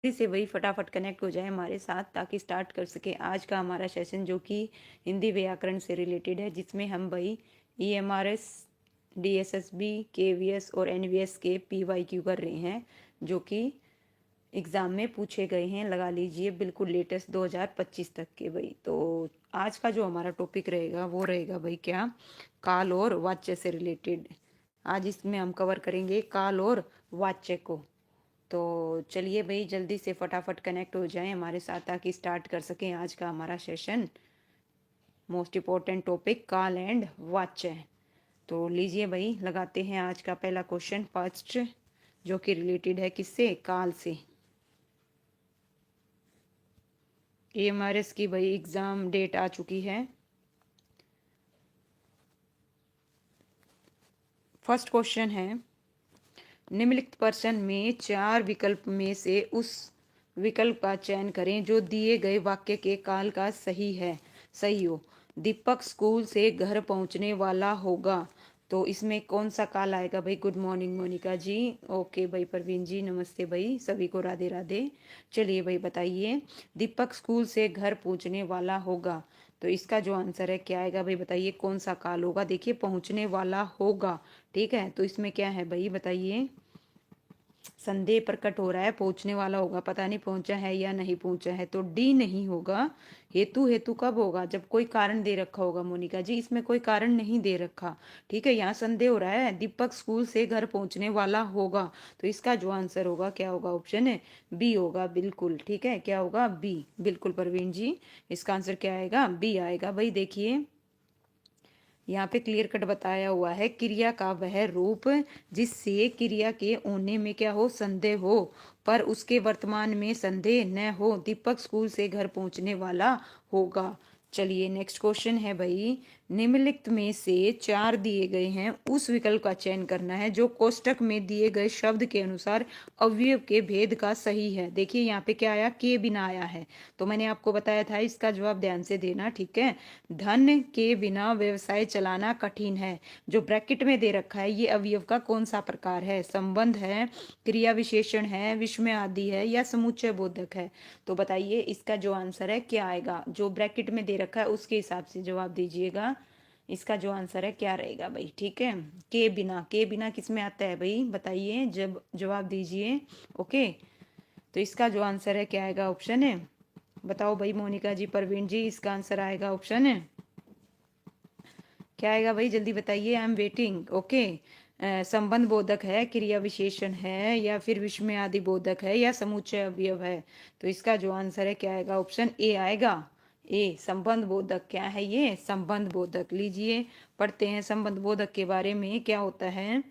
जल्दी से वही फटाफट कनेक्ट हो जाए हमारे साथ ताकि स्टार्ट कर सके आज का हमारा सेशन जो कि हिंदी व्याकरण से रिलेटेड है, जिसमें हम वही EMRS, DSSB, KVS और NVS के PYQ कर रहे हैं जो कि एग्ज़ाम में पूछे गए हैं। लगा लीजिए बिल्कुल लेटेस्ट 2025 तक के भाई। तो आज का जो हमारा टॉपिक रहेगा वो रहेगा भाई क्या, काल और वाच्य से रिलेटेड। आज इसमें हम कवर करेंगे काल और वाच्य को। तो चलिए भाई जल्दी से फटाफट कनेक्ट हो जाएं हमारे साथ ताकि स्टार्ट कर सकें आज का हमारा सेशन। मोस्ट इम्पोर्टेंट टॉपिक काल एंड वाच्य। तो लीजिए भाई लगाते हैं आज का पहला क्वेश्चन फर्स्ट, जो कि रिलेटेड है किससे, काल से। EMRS की भाई एग्ज़ाम डेट आ चुकी है। फर्स्ट क्वेश्चन है, निम्नलिखित प्रश्न में 4 विकल्प में से उस विकल्प का चयन करें जो दिए गए वाक्य के काल का सही हो। दीपक स्कूल से घर पहुंचने वाला होगा, तो इसमें कौन सा काल आएगा भाई। गुड मॉर्निंग मोनिका जी। ओके भाई परवीन जी, नमस्ते भाई, सभी को राधे राधे। चलिए भाई बताइए, दीपक स्कूल से घर पहुंचने वाला होगा, तो इसका जो आंसर है क्या आएगा भाई, बताइए कौन सा काल होगा। देखिए पहुंचने वाला होगा, ठीक है, तो इसमें क्या है भाई बताइए। संदेह प्रकट हो रहा है, पहुंचने वाला होगा, पता नहीं पहुंचा है या नहीं पहुंचा है, तो डी नहीं होगा। हेतु हेतु कब होगा, जब कोई कारण दे रखा होगा मोनिका जी। इसमें कोई कारण नहीं दे रखा, ठीक है। यहाँ संदेह हो रहा है, दीपक स्कूल से घर पहुंचने वाला होगा, तो इसका जो आंसर होगा क्या होगा, ऑप्शन है बी होगा, बिल्कुल ठीक है। क्या होगा, बी, बिल्कुल परवीन जी, इसका आंसर क्या आएगा, बी आएगा भाई। देखिए यहाँ पे क्लियर कट बताया हुआ है, क्रिया का वह रूप जिससे क्रिया के होने में क्या हो, संदेह हो, पर उसके वर्तमान में संदेह न हो। दीपक स्कूल से घर पहुंचने वाला होगा। चलिए नेक्स्ट क्वेश्चन है भाई, निम्नलिखित में से 4 दिए गए हैं उस विकल्प का चयन करना है जो कोष्टक में दिए गए शब्द के अनुसार अवयव के भेद का सही है। देखिए यहाँ पे क्या आया, के बिना आया है, तो मैंने आपको बताया था इसका जवाब ध्यान से देना, ठीक है। धन के बिना व्यवसाय चलाना कठिन है, जो ब्रैकेट में दे रखा है ये अवयव का कौन सा प्रकार है, संबंध है, क्रिया विशेषण है, विस्मय आदि है, या समुच्चय बोधक है। तो बताइए इसका जो आंसर है क्या आएगा, जो ब्रैकेट में दे रखा है उसके हिसाब से जवाब दीजिएगा। इसका जो आंसर है क्या रहेगा भाई, ठीक है। के बिना किस में आता है भाई बताइए, जब जवाब दीजिए। ओके, तो इसका जो आंसर है क्या आएगा, ऑप्शन है, बताओ भाई मोनिका जी, परवीन जी, इसका आंसर आएगा ऑप्शन है, क्या आएगा भाई जल्दी बताइए, आई एम वेटिंग। ओके, संबंध बोधक है, क्रिया विशेषण है, या फिर विस्मय आदि बोधक है, या समुच्चय अवयव है। तो इसका जो आंसर है क्या आएगा, ऑप्शन ए आएगा। ए संबंध बोधक, क्या है ये, संबंध बोधक। लीजिए पढ़ते हैं संबंध बोधक के बारे में क्या होता है।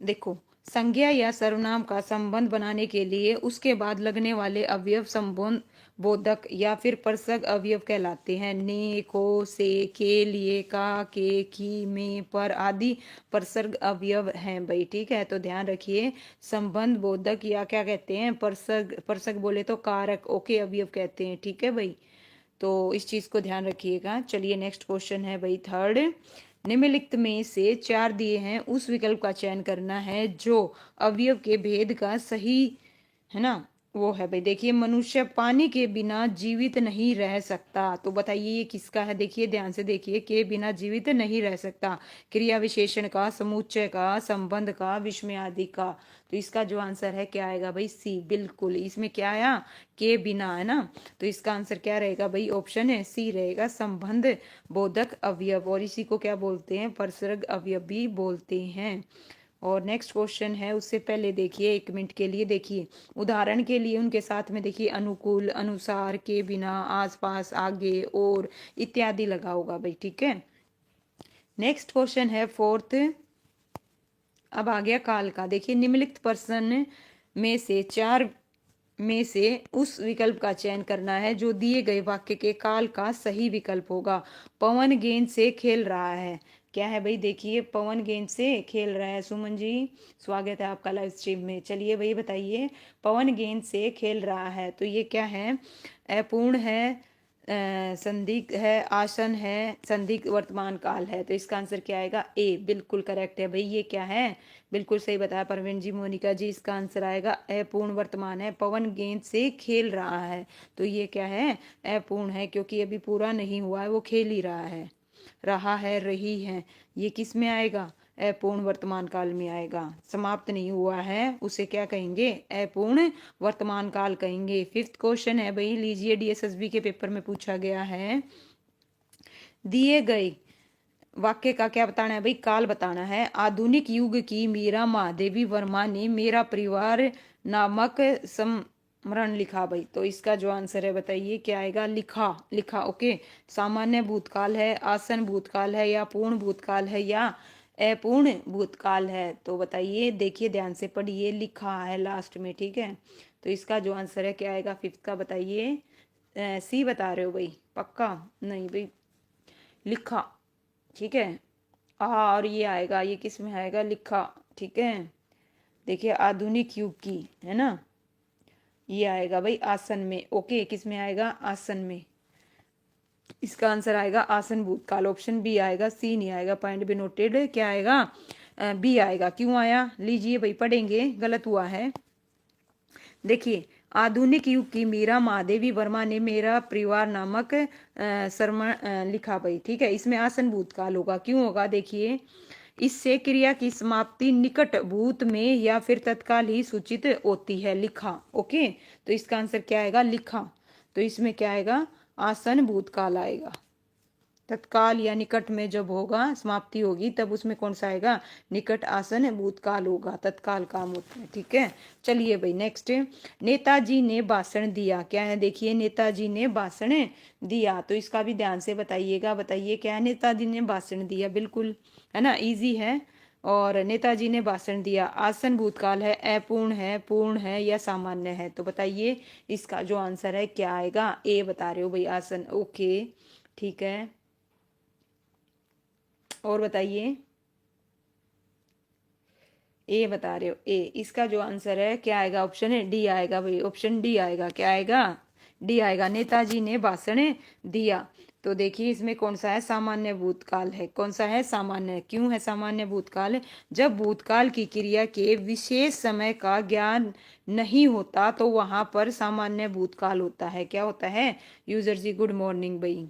देखो, संज्ञा या सर्वनाम का संबंध बनाने के लिए उसके बाद लगने वाले अवयव संबंध बोधक या फिर परसक अवयव कहलाते हैं। ने, को, से, के, लिए, का, के, की, में, पर आदि परसर्ग अवयव हैं भाई, ठीक है। तो ध्यान रखिए, संबंध बोधक या क्या कहते हैं, परसक, परसक बोले तो कारक, ओके अवयव कहते हैं, ठीक है भाई। तो इस चीज को ध्यान रखिएगा। चलिए नेक्स्ट क्वेश्चन है भाई थर्ड, निम्नलिखित में से 4 दिए हैं उस विकल्प का चयन करना है जो अवयव के भेद का सही है ना, वो है भाई। देखिए, मनुष्य पानी के बिना जीवित नहीं रह सकता, तो बताइए ये किसका है। देखिए ध्यान से देखिए, के बिना जीवित नहीं रह सकता, क्रिया विशेषण का, समुच्चय का, संबंध का, विस्मय आदि का। तो इसका जो आंसर है क्या आएगा भाई, सी, बिल्कुल। इसमें क्या आया, के बिना है ना, तो इसका आंसर क्या रहेगा भाई, ऑप्शन है सी रहेगा, संबंध बोधक अवयव, और इसी को क्या बोलते हैं, परसर्ग अवयव भी बोलते हैं। और नेक्स्ट क्वेश्चन है, उससे पहले देखिए 1 मिनट के लिए देखिए, उदाहरण के लिए उनके साथ में देखिए अनुकूल, अनुसार, के बिना, आसपास, आगे, और इत्यादि लगा होगा भाई, ठीक है। नेक्स्ट क्वेश्चन है फोर्थ, अब आ गया काल का। देखिए, निम्नलिखित प्रश्न में से 4 में से उस विकल्प का चयन करना है जो दिए गए वाक्य के काल का सही विकल्प होगा। पवन गेंद से खेल रहा है, क्या है भाई, देखिए पवन गेंद से खेल रहा है। सुमन जी, स्वागत है आपका लाइव स्ट्रीम में। चलिए भाई बताइए, पवन गेंद से खेल रहा है, तो ये क्या है, अपूर्ण है, संदिग्ध है, आसन है, संदिग्ध वर्तमान काल है। तो इसका आंसर क्या आएगा? ए बिल्कुल करेक्ट है भाई। ये क्या है? बिल्कुल सही बताया परवीन जी, मोनिका जी। इसका आंसर आएगा अपूर्ण वर्तमान है। पवन गेंद से खेल रहा है, तो ये क्या है? अपूर्ण है, क्योंकि अभी पूरा नहीं हुआ है, वो खेल ही रहा है, रही है। ये किस में आएगा? अपूर्ण वर्तमान काल में आएगा। समाप्त नहीं हुआ है उसे क्या कहेंगे? अपूर्ण वर्तमान काल कहेंगे। फिफ्थ क्वेश्चन है भाई, लीजिए, डीएसएसबी के पेपर में पूछा गया है। दिए गए वाक्य का क्या बताना है भाई? काल बताना है। आधुनिक युग की मीरा महादेवी वर्मा ने मेरा परिवार नामक स्मरण लिखा भाई। तो इसका जो आंसर है बताइए क्या आएगा? लिखा। ओके। सामान्य भूतकाल है, आसन भूतकाल है, या पूर्ण भूतकाल है, या अपूर्ण भूतकाल है? तो बताइए, देखिए ध्यान से पढ़िए, लिखा है लास्ट में, ठीक है। तो इसका जो आंसर है क्या आएगा फिफ्थ का? बताइए। सी बता रहे हो भाई? पक्का? नहीं भाई, लिखा, ठीक है। और ये आएगा, ये किस में आएगा? लिखा, ठीक है। देखिए, आधुनिक युग की है ना, ये आएगा भाई आसन में। ओके, किस में आएगा? आसन में। इसका आंसर आएगा आसन भूतकाल। ऑप्शन बी आएगा, सी नहीं आएगा। Point be noted. क्या आएगा? बी आएगा। क्यों आया? लीजिए भाई, पढ़ेंगे, गलत हुआ है। देखिए, आधुनिक युग की मीरा महादेवी वर्मा ने मेरा परिवार नामक सरमण लिखा भाई, ठीक है। इसमें आसन भूतकाल होगा। क्यों होगा? देखिए, इससे क्रिया की समाप्ति निकट भूत में या फिर तत्काल ही सूचित होती है। लिखा। ओके, तो इसका आंसर क्या आएगा? लिखा। तो इसमें क्या आएगा? आसन भूतकाल आएगा। तत्काल या निकट में जब होगा, समाप्ति होगी, तब उसमें कौन सा आएगा? निकट आसन भूतकाल होगा। तत्काल काम होता है, ठीक है। चलिए भाई, नेक्स्ट। नेताजी ने भाषण दिया। क्या है? देखिए, नेताजी ने भाषण दिया। तो इसका भी ध्यान से बताइएगा। बताइए क्या है? नेताजी ने भाषण दिया, बिल्कुल, है ना, इजी है। और नेताजी ने भाषण दिया, आसन भूतकाल है, अपूर्ण है, पूर्ण है, या सामान्य है? तो बताइए, इसका जो आंसर है क्या आएगा? ए बता रहे हो भाई, आसन। ओके, ठीक है। और बताइए। ए बता रहे हो? ए। इसका जो आंसर है क्या आएगा? ऑप्शन है डी आएगा भाई। ऑप्शन डी आएगा। क्या आएगा? डी आएगा। नेताजी ने भाषण दिया। तो देखिए, इसमें कौन सा है? सामान्य भूतकाल है। कौन सा है? सामान्य। क्यों है सामान्य भूतकाल? जब भूतकाल की क्रिया के विशेष समय का ज्ञान नहीं होता तो वहां पर सामान्य भूतकाल होता है। क्या होता है? यूजर जी, गुड मॉर्निंग भाई।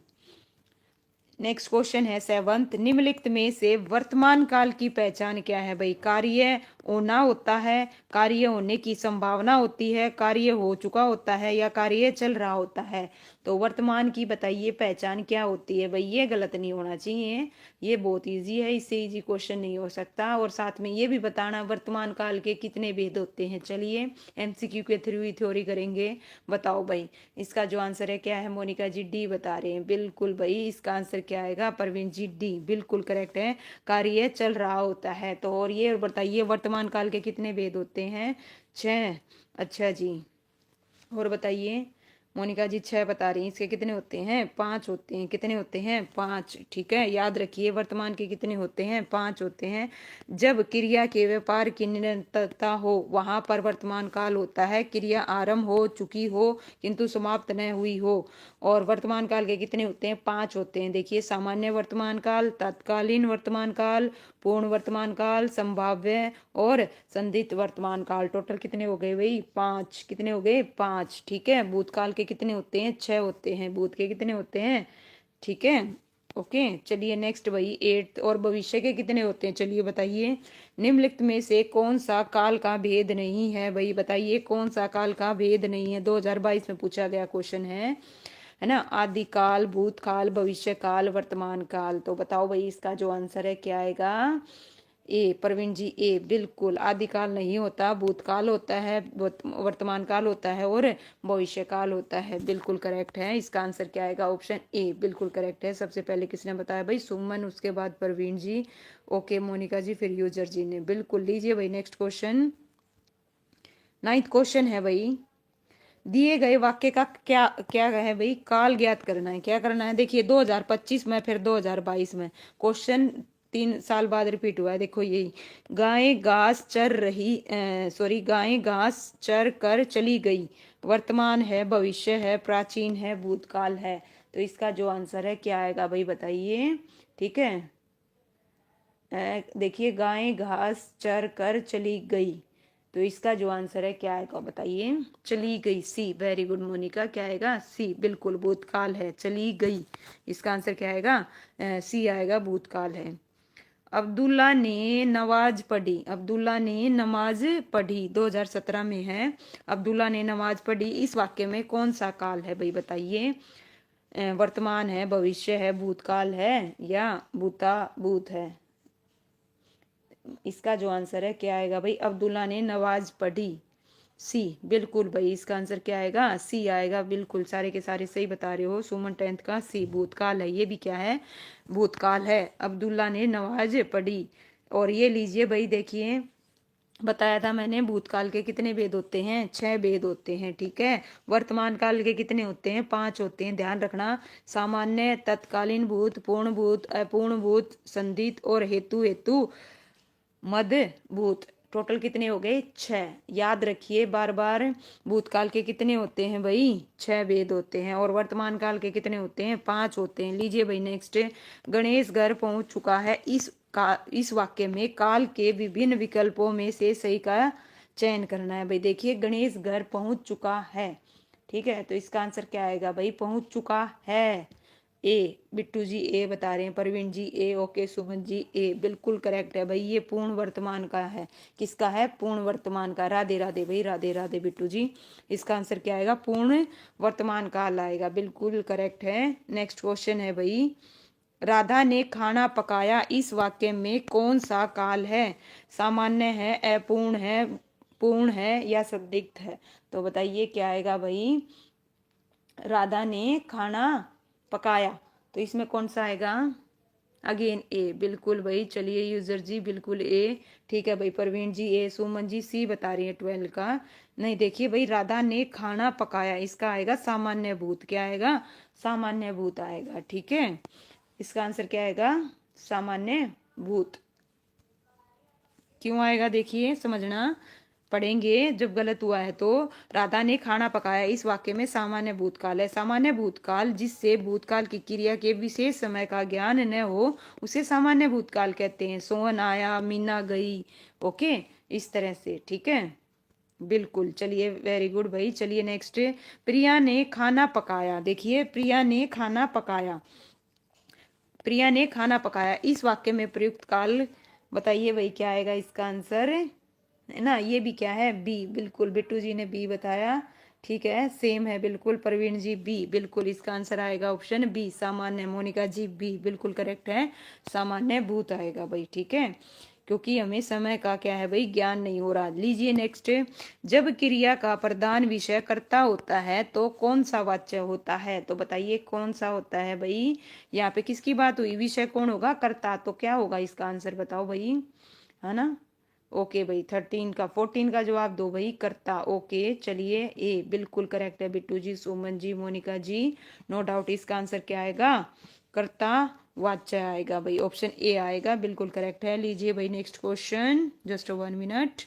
नेक्स्ट क्वेश्चन है सेवंथ। निम्नलिखित में से वर्तमान काल की पहचान क्या है भाई? कार्य होना होता है, कार्य होने की संभावना होती है, कार्य हो चुका होता है, या कार्य चल रहा होता है? तो वर्तमान की बताइए पहचान क्या होती है भाई? ये गलत नहीं होना चाहिए, ये बहुत इजी है, इससे इजी क्वेश्चन नहीं हो सकता। और साथ में ये भी बताना वर्तमान काल के कितने भेद होते हैं। चलिए, एमसीक्यू के थ्रू ही थ्योरी करेंगे। बताओ भाई, इसका जो आंसर है क्या है? मोनिका जी डी बता रहे हैं। बिल्कुल भाई, इसका आंसर क्या आएगा? परवीन जी डी बिल्कुल करेक्ट है। कार्य चल रहा होता है। तो और ये बताइए, वर्तमान काल के कितने भेद होते हैं? 6। अच्छा जी। और बताइए, मोनिका जी 6 बता रही हैं। इसके कितने होते हैं? 5 होते हैं। कितने होते हैं? 5, ठीक है। याद रखिए, वर्तमान के कितने होते हैं? 5 होते हैं। जब क्रिया के व्यापार की निरंतरता हो वहां पर वर्तमान काल होता है। क्रिया आरंभ हो चुकी हो किंतु समाप्त न हुई हो। और वर्तमान काल के कितने होते हैं? 5 होते हैं। देखिए, सामान्य वर्तमान काल, तत्कालीन वर्तमान काल, पूर्ण वर्तमान काल, संभाव्य और संदिग्ध वर्तमान काल। टोटल कितने हो गए भाई? 5। कितने हो गए? 5, ठीक है। भूतकाल के कितने होते हैं? 6 होते हैं। भूत के कितने होते हैं? ठीक है, ओके। चलिए नेक्स्ट भाई, 8। और भविष्य के कितने होते हैं? चलिए बताइए। निम्नलिखित में से कौन सा काल का भेद नहीं है भाई? बताइए, कौन सा काल का भेद नहीं है? 2022 में पूछा गया क्वेश्चन है ना। आदिकाल, भूतकाल, भविष्य काल, वर्तमान काल। तो बताओ भाई, इसका जो आंसर है क्या आएगा? ए प्रवीण जी, ए बिल्कुल। आदिकाल नहीं होता, भूतकाल होता है, वर्तमान काल होता है, और भविष्य काल होता है। बिल्कुल करेक्ट है। इसका आंसर क्या आएगा? ऑप्शन ए बिल्कुल करेक्ट है। सबसे पहले किसने बताया भाई? सुमन, उसके बाद प्रवीण जी, ओके, मोनिका जी, फिर यूजर जी ने। बिल्कुल। लीजिए भाई नेक्स्ट क्वेश्चन। 9th क्वेश्चन है भाई, दिए गए वाक्य का क्या क्या है भाई? काल ज्ञात करना है। क्या करना है? देखिए, 2025 में, फिर 2022 में। क्वेश्चन 3 साल बाद रिपीट हुआ है। देखो, यही गायें घास चर कर चली गई। वर्तमान है, भविष्य है, प्राचीन है, भूतकाल है। तो इसका जो आंसर है क्या आएगा भाई बताइए। ठीक है, देखिए गाय घास चर कर चली गई, तो इसका जो आंसर है क्या आएगा बताइए। चली गई, सी। वेरी गुड मोनिका, क्या आएगा सी, बिल्कुल भूतकाल है, चली गई। इसका आंसर क्या आएगा, सी आएगा, भूतकाल है। अब्दुल्ला ने नमाज पढ़ी, अब्दुल्ला ने नमाज पढ़ी 2017 में है। अब्दुल्ला ने नमाज पढ़ी, इस वाक्य में कौन सा काल है भाई बताइए। वर्तमान है, भविष्य है, भूतकाल है या भूत है। इसका जो आंसर है क्या आएगा भाई, अब्दुल्ला ने नमाज पढ़ी, सी। बिल्कुल भाई, इसका आंसर क्या आएगा, सी आएगा। बिल्कुल सारे के सारे सही बता रहे हो सुमन, 10th का सी, भूतकाल है। ये भी क्या है, भूतकाल है। अब्दुल्ला ने नमाज पढ़ी। और ये लीजिए भाई, देखिए बताया था मैंने, भूतकाल के कितने भेद होते हैं, 6 भेद होते हैं। ठीक है, वर्तमान काल के कितने होते हैं, 5 होते हैं, ध्यान रखना। सामान्य, तत्कालीन भूत, पूर्ण भूत, अपूर्ण भूत, संदिग्ध और हेतु हेतु मध्य भूत। टोटल कितने हो गए, 6। याद रखिए बार बार, भूतकाल के कितने होते हैं भाई, 6 भेद होते हैं। और वर्तमान काल के कितने होते हैं, 5 होते हैं। लीजिए भाई नेक्स्ट, गणेश घर पहुंच चुका है, इस वाक्य में काल के विभिन्न विकल्पों में से सही का चयन करना है भाई। देखिए गणेश घर पहुंच चुका है, ठीक है, तो इसका आंसर क्या आएगा भाई, पहुंच चुका है, ए। बिट्टू जी ए बता रहे हैं, परवीन जी ए, ओके, सुमन जी ए, बिल्कुल करेक्ट है भाई। ये पूर्ण वर्तमान का है, किसका है, पूर्ण वर्तमान का। राधे राधे भाई, राधे राधे बिट्टू जी। इसका आंसर क्या आएगा, पूर्ण वर्तमान काल आएगा, बिल्कुल करेक्ट है। नेक्स्ट क्वेश्चन है भाई, राधा ने खाना पकाया, इस वाक्य में कौन सा काल है। सामान्य है, अपूर्ण है, पूर्ण है या संदिग्ध है। तो बताइए क्या आएगा भाई, राधा ने खाना पकाया, तो इसमें कौन सा आएगा, अगेन ए। बिल्कुल भाई, चलिए यूजर जी बिल्कुल ए। ठीक है भाई, परवीन जी ए, सुमन जी सी बता रही है 12 का। नहीं, देखिए भाई, राधा ने खाना पकाया, इसका आएगा सामान्य भूत। क्या आएगा, सामान्य भूत आएगा। ठीक है, इसका आंसर क्या आएगा, सामान्य भूत। क्यों आएगा देखिए, समझना पढ़ेंगे जब गलत हुआ है तो। राधा ने खाना पकाया, इस वाक्य में सामान्य भूतकाल है। सामान्य भूतकाल जिससे भूतकाल की क्रिया के विशेष समय का ज्ञान न हो, उसे सामान्य भूतकाल कहते हैं। सोहन आया, मीना गई, ओके, इस तरह से। ठीक है, बिल्कुल, चलिए वेरी गुड भाई। चलिए नेक्स्ट, प्रिया ने खाना पकाया। देखिए प्रिया ने खाना पकाया, प्रिया ने खाना पकाया, इस वाक्य में प्रयुक्त काल बताइए भाई क्या आएगा इसका आंसर, है ना। ये भी क्या है, बी। बिल्कुल, बिट्टू जी ने बी बताया, ठीक है, सेम है बिल्कुल। प्रवीण जी बी, बिल्कुल इसका आंसर आएगा ऑप्शन बी, सामान्य। मोनिका जी बी, बिल्कुल करेक्ट है, सामान्य भूत आएगा भाई। ठीक है, क्योंकि हमें समय का क्या है भाई, ज्ञान नहीं हो रहा। लीजिए नेक्स्ट, जब क्रिया का प्रधान विषय कर्ता होता है तो कौन सा वाच्य होता है। तो बताइए कौन सा होता है भाई, यहाँ पे किसकी बात हुई, विषय कौन होगा, कर्ता, तो क्या होगा इसका आंसर बताओ भाई, है ना। ओके भाई, 13 का 14 का जवाब दो भाई, कर्ता। ओके, चलिए ए, बिल्कुल करेक्ट है बिट्टू जी, सुमन जी, मोनिका जी, नो डाउट। इसका आंसर क्या आएगा, कर्ता वाच्य आएगा भाई, ऑप्शन ए आएगा, बिल्कुल करेक्ट है। लीजिए भाई नेक्स्ट क्वेश्चन, जस्ट 1 मिनट।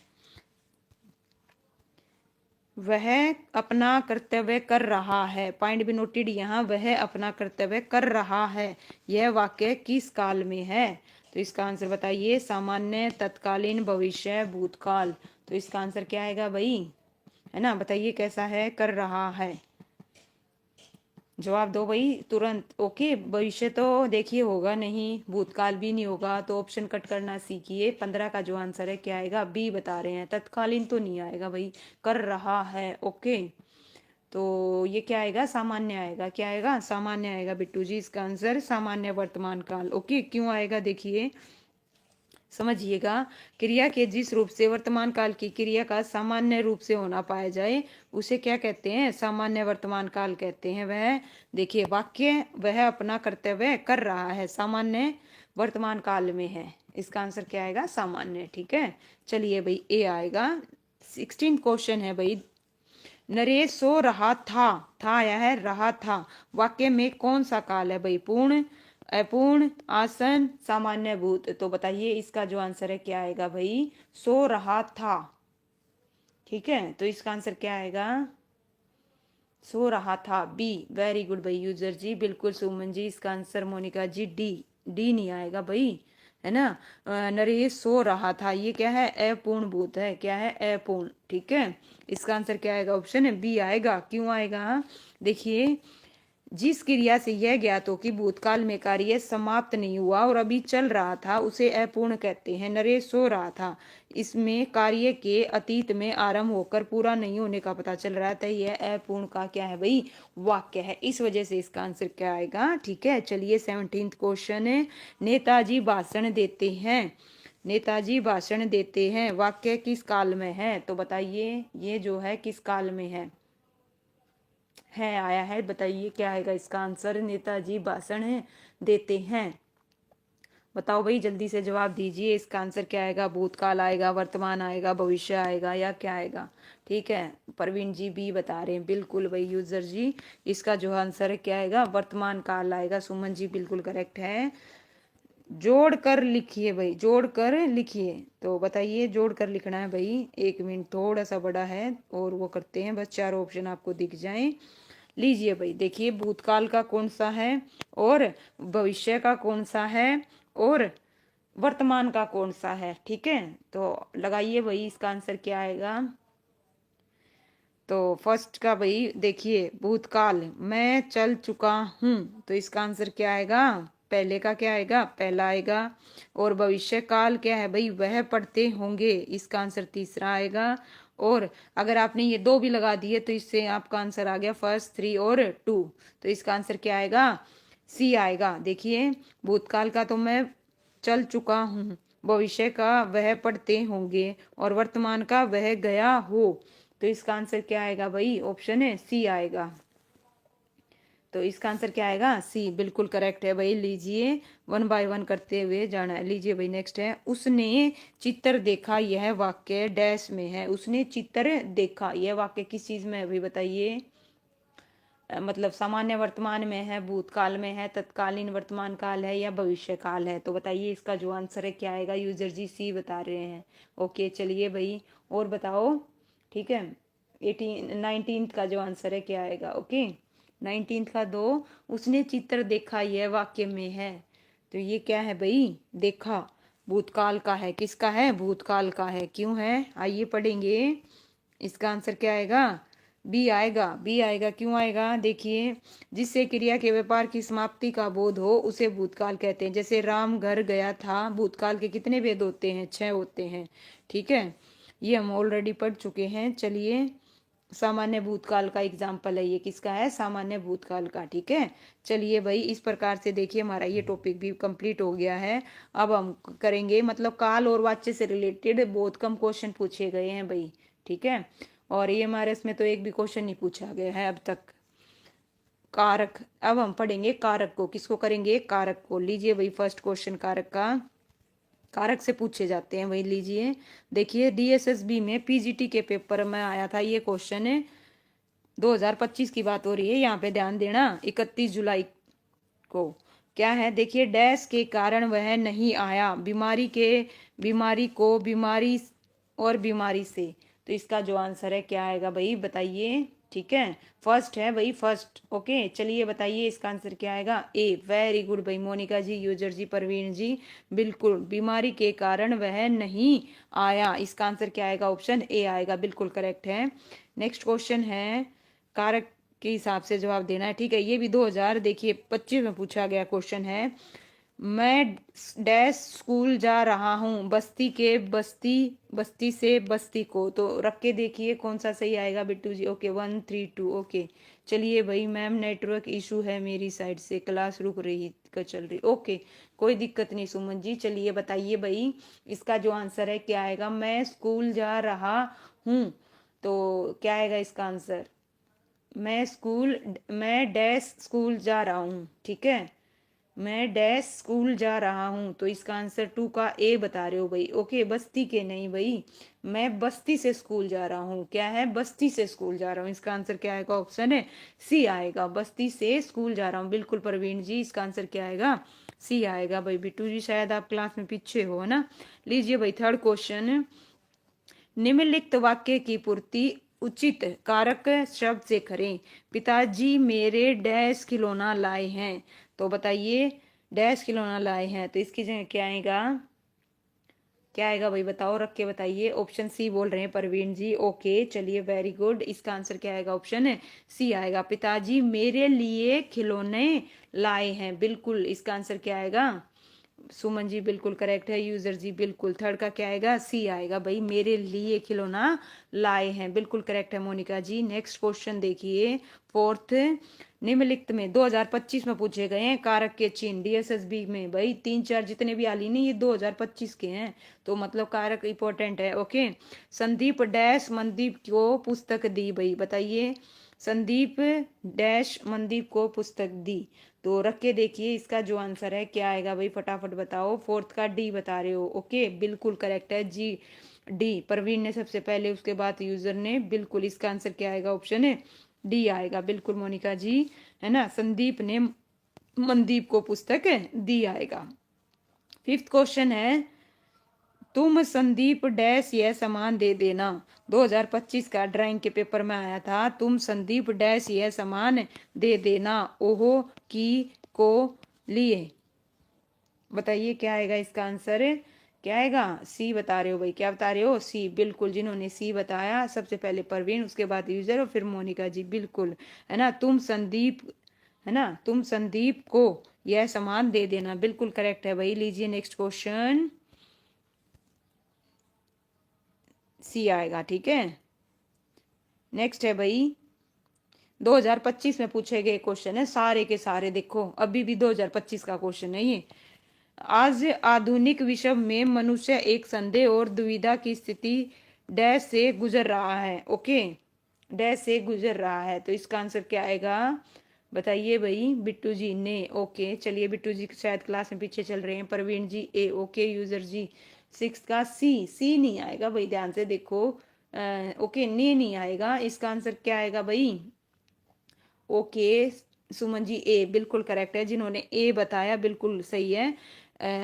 वह अपना कर्तव्य कर रहा है, पॉइंट भी नोटेड यहाँ, वह अपना कर्तव्य कर रहा है, यह वाक्य किस काल में है। तो इसका आंसर बताइए, सामान्य, तत्कालीन, भविष्य, भूतकाल। तो इसका आंसर क्या आएगा भाई, है ना, बताइए कैसा है, कर रहा है, जवाब दो भाई तुरंत। ओके, भविष्य तो देखिए होगा नहीं, भूतकाल भी नहीं होगा, तो ऑप्शन कट करना सीखिए। 15 का जो आंसर है क्या आएगा, बी बता रहे हैं, तत्कालीन तो नहीं आएगा भाई, कर रहा है। ओके, तो ये क्या आएगा, सामान्य आएगा। क्या आएगा, सामान्य आएगा बिट्टू जी, इसका आंसर सामान्य वर्तमान काल। ओके, क्यों आएगा देखिए, समझिएगा। क्रिया के जिस रूप से वर्तमान काल की क्रिया का सामान्य रूप से होना पाया जाए, उसे क्या कहते हैं, सामान्य वर्तमान काल कहते हैं। वह देखिए वाक्य, वह अपना कर्तव्य कर रहा है, सामान्य वर्तमान काल में है, इसका आंसर क्या आएगा, सामान्य। ठीक है, चलिए भाई ए आएगा। 16 क्वेश्चन है भाई, नरेश सो रहा था आया है, रहा था, वाक्य में कौन सा काल है भाई, पूर्ण, अपूर्ण, आसन, सामान्य भूत। तो बताइए इसका जो आंसर है क्या आएगा भाई, सो रहा था। ठीक है, तो इसका आंसर क्या आएगा, सो रहा था, बी। वेरी गुड भाई यूजर जी, बिल्कुल सुमन जी। इसका answer Monika ji D. D नहीं आएगा भाई, है ना। नरेश सो रहा था, ये क्या है, अपूर्ण भूत है, क्या है, अपूर्ण। ठीक है, इसका आंसर क्या आएगा, ऑप्शन है बी आएगा। क्यों आएगा, देखिए, जिस क्रिया से यह ज्ञात हो कि भूतकाल में कार्य समाप्त नहीं हुआ और अभी चल रहा था उसे अपूर्ण कहते हैं। नरेश सो रहा था, इसमें कार्य के अतीत में आरंभ होकर पूरा नहीं होने का पता चल रहा था, यह अपूर्ण का क्या है भाई, वाक्य है। इस वजह से इसका आंसर क्या आएगा। ठीक है, चलिए 17th क्वेश्चन है। नेताजी भाषण देते हैं, नेताजी भाषण देते हैं, वाक्य किस काल में है, तो बताइए ये जो है किस काल में है आया है, बताइए क्या आएगा इसका आंसर। नेताजी भाषण है देते हैं, बताओ भाई जल्दी से जवाब दीजिए, इसका आंसर क्या आएगा, भूतकाल आएगा, वर्तमान आएगा, भविष्य आएगा, या क्या आएगा। ठीक है, प्रवीण जी भी बता रहे हैं, बिल्कुल भाई यूजर जी, इसका जो आंसर है क्या आएगा, वर्तमान काल आएगा। सुमन जी बिल्कुल करेक्ट है। जोड़ कर लिखिए भाई, जोड़ कर लिखिए, तो बताइए जोड़ कर लिखना है भाई, 1 मिनट थोड़ा सा बड़ा है और वो करते हैं, बस 4 ऑप्शन आपको दिख जाएं। लीजिए भाई, देखिए भूतकाल का कौन सा है, और भविष्य का कौन सा है, और वर्तमान का कौन सा है। ठीक है, तो लगाइए भाई, इसका आंसर क्या आएगा। तो फर्स्ट का भाई देखिए, भूतकाल मैं चल चुका हूँ, तो इसका आंसर क्या आएगा, पहले का क्या आएगा, पहला आएगा। और भविष्य काल क्या है भाई, वह पढ़ते होंगे, इसका आंसर तीसरा आएगा। और अगर आपने ये 2 भी लगा दिए तो इससे आपका आंसर आ गया फर्स्ट, 3 और 2, तो इसका आंसर क्या आएगा, सी आएगा। देखिए, भूतकाल का तो मैं चल चुका हूँ, भविष्य का वह पढ़ते होंगे, और वर्तमान का वह गया हो, तो इसका आंसर क्या आएगा भाई, ऑप्शन है सी आएगा। तो इसका आंसर क्या आएगा, सी, बिल्कुल करेक्ट है भाई। लीजिए 1 बाय 1 करते हुए जाना है। लीजिए भाई नेक्स्ट है, उसने चित्र देखा, यह वाक्य डैश में है, उसने चित्र देखा, यह वाक्य किस चीज में है भाई, बताइए। मतलब सामान्य वर्तमान में है, भूतकाल में है, तत्कालीन वर्तमान काल है, या भविष्य काल है, तो बताइए इसका जो आंसर है क्या आएगा। यूजर जी सी बता रहे हैं। ओके, चलिए भाई और बताओ। ठीक है, 19th का जो आंसर है क्या आएगा। ओके, 19th का 2, उसने चित्र देखा, यह वाक्य में है, तो ये क्या है भाई, देखा, भूतकाल का है, किसका है, भूतकाल का है। क्यों है, आइए पढ़ेंगे, इसका आंसर क्या आएगा, बी आएगा। बी आएगा, क्यों आएगा, देखिए, जिससे क्रिया के व्यापार की समाप्ति का बोध हो उसे भूतकाल कहते हैं। जैसे राम घर गया था, भूतकाल के कितने वेद होते हैं, 6 होते हैं। ठीक है, ये हम ऑलरेडी पढ़ चुके हैं। चलिए, सामान्य भूतकाल का एग्जाम्पल है ये, किसका है, सामान्य भूतकाल का। ठीक है, चलिए भाई, इस प्रकार से देखिए हमारा ये टॉपिक भी कंप्लीट हो गया है। अब हम करेंगे, मतलब काल और वाच्य से रिलेटेड बहुत कम क्वेश्चन पूछे गए हैं भाई। ठीक है, और EMRS में तो एक भी क्वेश्चन नहीं पूछा गया है अब तक। कारक, अब हम पढ़ेंगे कारक को, किसको करेंगे, कारक को। लीजिए भाई, फर्स्ट क्वेश्चन कारक का, कारक से पूछे जाते हैं वही। लीजिए, देखिए DSSB में PGT के पेपर में आया था ये क्वेश्चन है, 2025 की बात हो रही है, यहाँ पे ध्यान देना, 31 जुलाई को। क्या है, देखिए, डैश के कारण वह नहीं आया, बीमारी को, बीमारी और बीमारी से, तो इसका जो आंसर है क्या आएगा भाई, बताइए। ठीक है, फर्स्ट है भाई, फर्स्ट। ओके, चलिए बताइए इसका आंसर क्या आएगा, ए। वेरी गुड भाई मोनिका जी, यूजर जी, परवीन जी, बिल्कुल, बीमारी के कारण वह नहीं आया, इसका आंसर क्या आएगा, ऑप्शन ए आएगा, बिल्कुल करेक्ट है। नेक्स्ट क्वेश्चन है, कारक के हिसाब से जवाब देना है। ठीक है, ये भी 2025 में पूछा गया क्वेश्चन है। मैं डैश स्कूल जा रहा हूँ, बस्ती के, बस्ती से बस्ती को, तो रख के देखिए कौन सा सही आएगा बिट्टू जी। ओके, 132। ओके, चलिए भाई, मैम नेटवर्क इशू है मेरी साइड से, क्लास रुक रही चल रही। ओके, कोई दिक्कत नहीं सुमन जी। चलिए बताइए भाई, इसका जो आंसर है क्या आएगा, मैं स्कूल जा रहा हूँ, तो क्या आएगा इसका आंसर, मैं डैश स्कूल जा रहा हूँ। ठीक है, मैं डैश स्कूल जा रहा हूँ, तो इसका आंसर 2 का ए बता रहे हो भाई। ओके, बस्ती के नहीं भाई, मैं बस्ती से स्कूल जा रहा हूँ, क्या है, बस्ती से स्कूल जा रहा हूँ, इसका आंसर क्या आएगा, ऑप्शन है सी आएगा, बस्ती से स्कूल जा रहा हूँ, बिल्कुल प्रवीण जी, इसका आंसर क्या आएगा, सी आएगा भाई। बिट्टू जी शायद आप क्लास में पीछे हो, है ना। लीजिए भाई, थर्ड क्वेश्चन, निम्नलिखित वाक्य की पूर्ति उचित कारक शब्द से करें। पिताजी मेरे डैश खिलौना लाए हैं, तो बताइए डैश खिलौना लाए हैं, तो इसकी जगह क्या आएगा, क्या आएगा भाई बताओ, रख के बताइए। ऑप्शन सी बोल रहे हैं प्रवीण जी। ओके चलिए वेरी गुड, इसका आंसर क्या आएगा, ऑप्शन सी आएगा। पिताजी मेरे लिए खिलौने लाए हैं, बिल्कुल इसका आंसर क्या आएगा, सुमन जी बिल्कुल करेक्ट है। यूजर जी बिल्कुल, थर्ड का क्या आएगा, सी आएगा भाई, मेरे लिए खिलौना लाए हैं, बिल्कुल करेक्ट है मोनिका जी। नेक्स्ट क्वेश्चन देखिए फोर्थ, निम्नलिखित में 2025 में पूछे गए हैं कारक के चिन्ह डीएसएसबी में, भाई 3 4 जितने भी आली नहीं ये 2025 के हैं, तो मतलब कारक इंपॉर्टेंट है। ओके, संदीप डैश मनदीप को पुस्तक दी, भाई बताइए संदीप डैश मनदीप को पुस्तक दी, तो रख के देखिए इसका जो आंसर है क्या आएगा भाई, फटाफट बताओ। फोर्थ का डी बता रहे हो, ओके बिल्कुल करेक्ट है जी, डी प्रवीण ने सबसे पहले, उसके बाद यूजर ने, बिल्कुल इसका आंसर क्या आएगा, ऑप्शन है डी आएगा, बिल्कुल मोनिका जी, है ना, संदीप ने मनदीप को पुस्तक दी आएगा। फिफ्थ क्वेश्चन है, तुम संदीप डैश यह सामान दे देना, 2025 का ड्राइंग के पेपर में आया था, तुम संदीप डैश यह सामान दे देना ओहो की को लिए, बताइए क्या आएगा इसका आंसर, क्या आएगा, सी बता रहे हो भाई, क्या बता रहे हो, सी बिल्कुल, जिन्होंने सी बताया सबसे पहले प्रवीण, उसके बाद यूजर और फिर मोनिका जी, बिल्कुल है ना, तुम संदीप, है ना, तुम संदीप को यह सामान दे देना, बिल्कुल करेक्ट है भाई। लीजिए नेक्स्ट क्वेश्चन, सी आएगा, ठीक है। नेक्स्ट है भाई 2025 में पूछे गए क्वेश्चन है सारे के सारे, देखो अभी भी 2025 का क्वेश्चन है ये। आज आधुनिक विश्व में मनुष्य एक संदेह और दुविधा की स्थिति डैश से गुजर रहा है, ओके डैश से गुजर रहा है, तो इसका आंसर क्या आएगा, बताइए भाई बिट्टू जी ने, ओके चलिए बिट्टू जी शायद क्लास में पीछे चल रहे हैं, प्रवीण जी ए, ओके यूजर जी सिक्स का सी, सी नहीं आएगा भाई, ध्यान से देखो, ओके ने नहीं आएगा, इसका आंसर क्या आएगा भाई, ओके सुमन जी ए, बिल्कुल करेक्ट है, जिन्होंने ए बताया बिल्कुल सही है।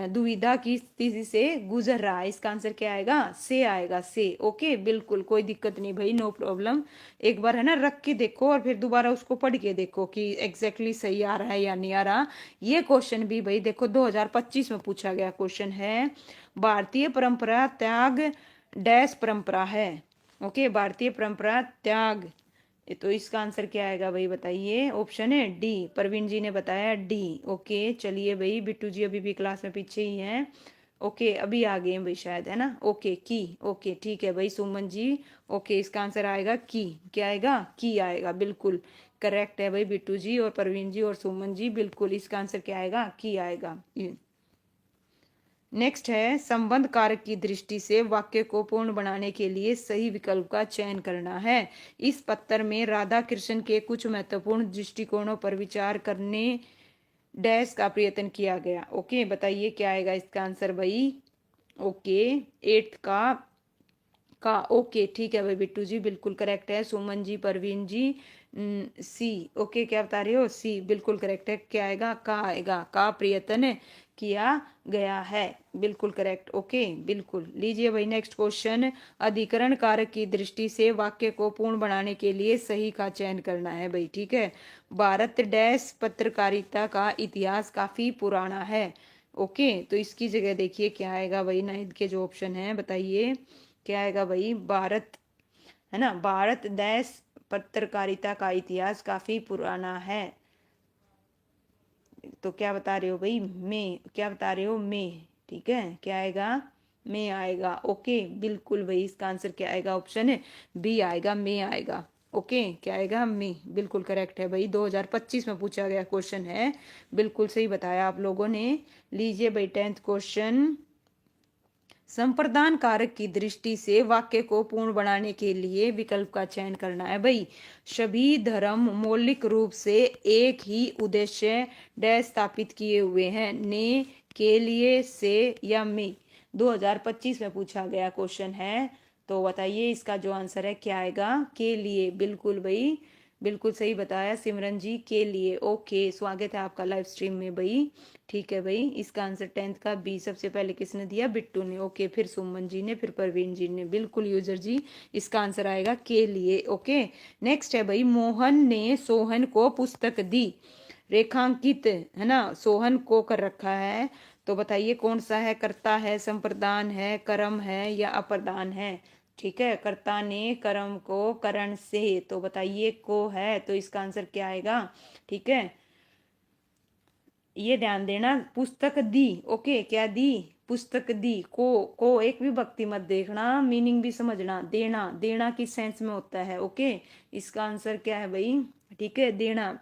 दुविधा की स्थिति से गुजर रहा है, इसका आंसर क्या आएगा, से आएगा, से, ओके बिल्कुल कोई दिक्कत नहीं भाई, नो प्रॉब्लम। एक बार है ना रख के देखो और फिर दोबारा उसको पढ़ के देखो कि एग्जैक्टली सही आ रहा है या नहीं आ रहा। ये क्वेश्चन भी भाई देखो 2025 में पूछा गया क्वेश्चन है, भारतीय परंपरा त्याग डैश परंपरा है, ओके भारतीय परंपरा त्याग, तो इसका आंसर क्या आएगा भाई बताइए, ऑप्शन है डी, प्रवीण जी ने बताया डी, ओके चलिए भाई बिट्टू जी अभी भी क्लास में पीछे ही हैं, ओके अभी आ गए हैं भाई शायद, है ना, ओके की, ओके ठीक है भाई सुमन जी, ओके इसका आंसर आएगा की, क्या आएगा की आएगा, बिल्कुल करेक्ट है भाई बिट्टू जी और प्रवीण जी और सुमन जी, बिल्कुल इसका आंसर क्या आएगा, की आएगा। नेक्स्ट है, संबंध कारक की दृष्टि से वाक्य को पूर्ण बनाने के लिए सही विकल्प का चयन करना है। इस पत्र में राधा कृष्ण के कुछ महत्वपूर्ण दृष्टिकोणों पर विचार करने डैश का प्रयत्न किया गया, ओके बताइए क्या आएगा इसका आंसर भाई, ओके एट्थ का ओके ठीक है भाई बिट्टू जी बिल्कुल करेक्ट है, सुमन जी प्रवीण जी सी, ओके क्या बता रहे हो, सी बिल्कुल करेक्ट है, क्या आएगा, का आएगा, का प्रयत्न किया गया है, बिल्कुल करेक्ट, ओके बिल्कुल। लीजिए भाई नेक्स्ट क्वेश्चन, अधिकरण कारक की दृष्टि से वाक्य को पूर्ण बनाने के लिए सही का चयन करना है भाई, ठीक है। भारत डैश पत्रकारिता का इतिहास काफी पुराना है, ओके तो इसकी जगह देखिए क्या आएगा भाई, नाइन्थ के जो ऑप्शन है बताइए क्या आएगा भाई, भारत, है ना, भारत देश पत्रकारिता का इतिहास काफी पुराना है, तो क्या बता रहे हो भाई, में, क्या बता रहे हो में, ठीक है क्या आएगा, में आएगा, ओके बिल्कुल भाई इसका आंसर क्या आएगा, ऑप्शन है बी आएगा, में आएगा, ओके क्या आएगा, में, बिल्कुल करेक्ट है भाई, 2025 में पूछा गया क्वेश्चन है, बिल्कुल सही बताया आप लोगों ने। लीजिए भाई टेंथ क्वेश्चन, संप्रदान कारक की दृष्टि से वाक्य को पूर्ण बनाने के लिए विकल्प का चयन करना है भाई। सभी धर्म मौलिक रूप से एक ही उद्देश्य डैश स्थापित किए हुए हैं, ने, के लिए, से या में, 2025 में पूछा गया क्वेश्चन है, तो बताइए इसका जो आंसर है क्या आएगा, के लिए, बिल्कुल भाई बिल्कुल सही बताया सिमरन जी, के लिए। ओके, स्वागत है आपका लाइव स्ट्रीम में भाई। ठीक है भाई, इसका आंसर 10th का बी सबसे पहले किसने दिया? बिट्टू ने। ओके, फिर सुमन जी ने, फिर परवीन जी ने। बिल्कुल यूजर जी, इसका आंसर आएगा के लिए। ओके, नेक्स्ट है भाई, मोहन ने सोहन को पुस्तक दी, रेखांकित है ना, सोहन को कर रखा है, तो बताइए कौन सा है? कर्ता है, संप्रदान है, कर्म है या अप्रदान है? ठीक है, कर्ता ने कर्म को करण से, तो बताइए को है, तो इसका आंसर क्या आएगा? ठीक है, ये ध्यान देना, पुस्तक दी। ओके, क्या दी? पुस्तक दी। को एक विभक्ति मत देखना, मीनिंग भी समझना। देना, देना किस सेंस में होता है? ओके, इसका आंसर क्या है भाई? ठीक है, देना।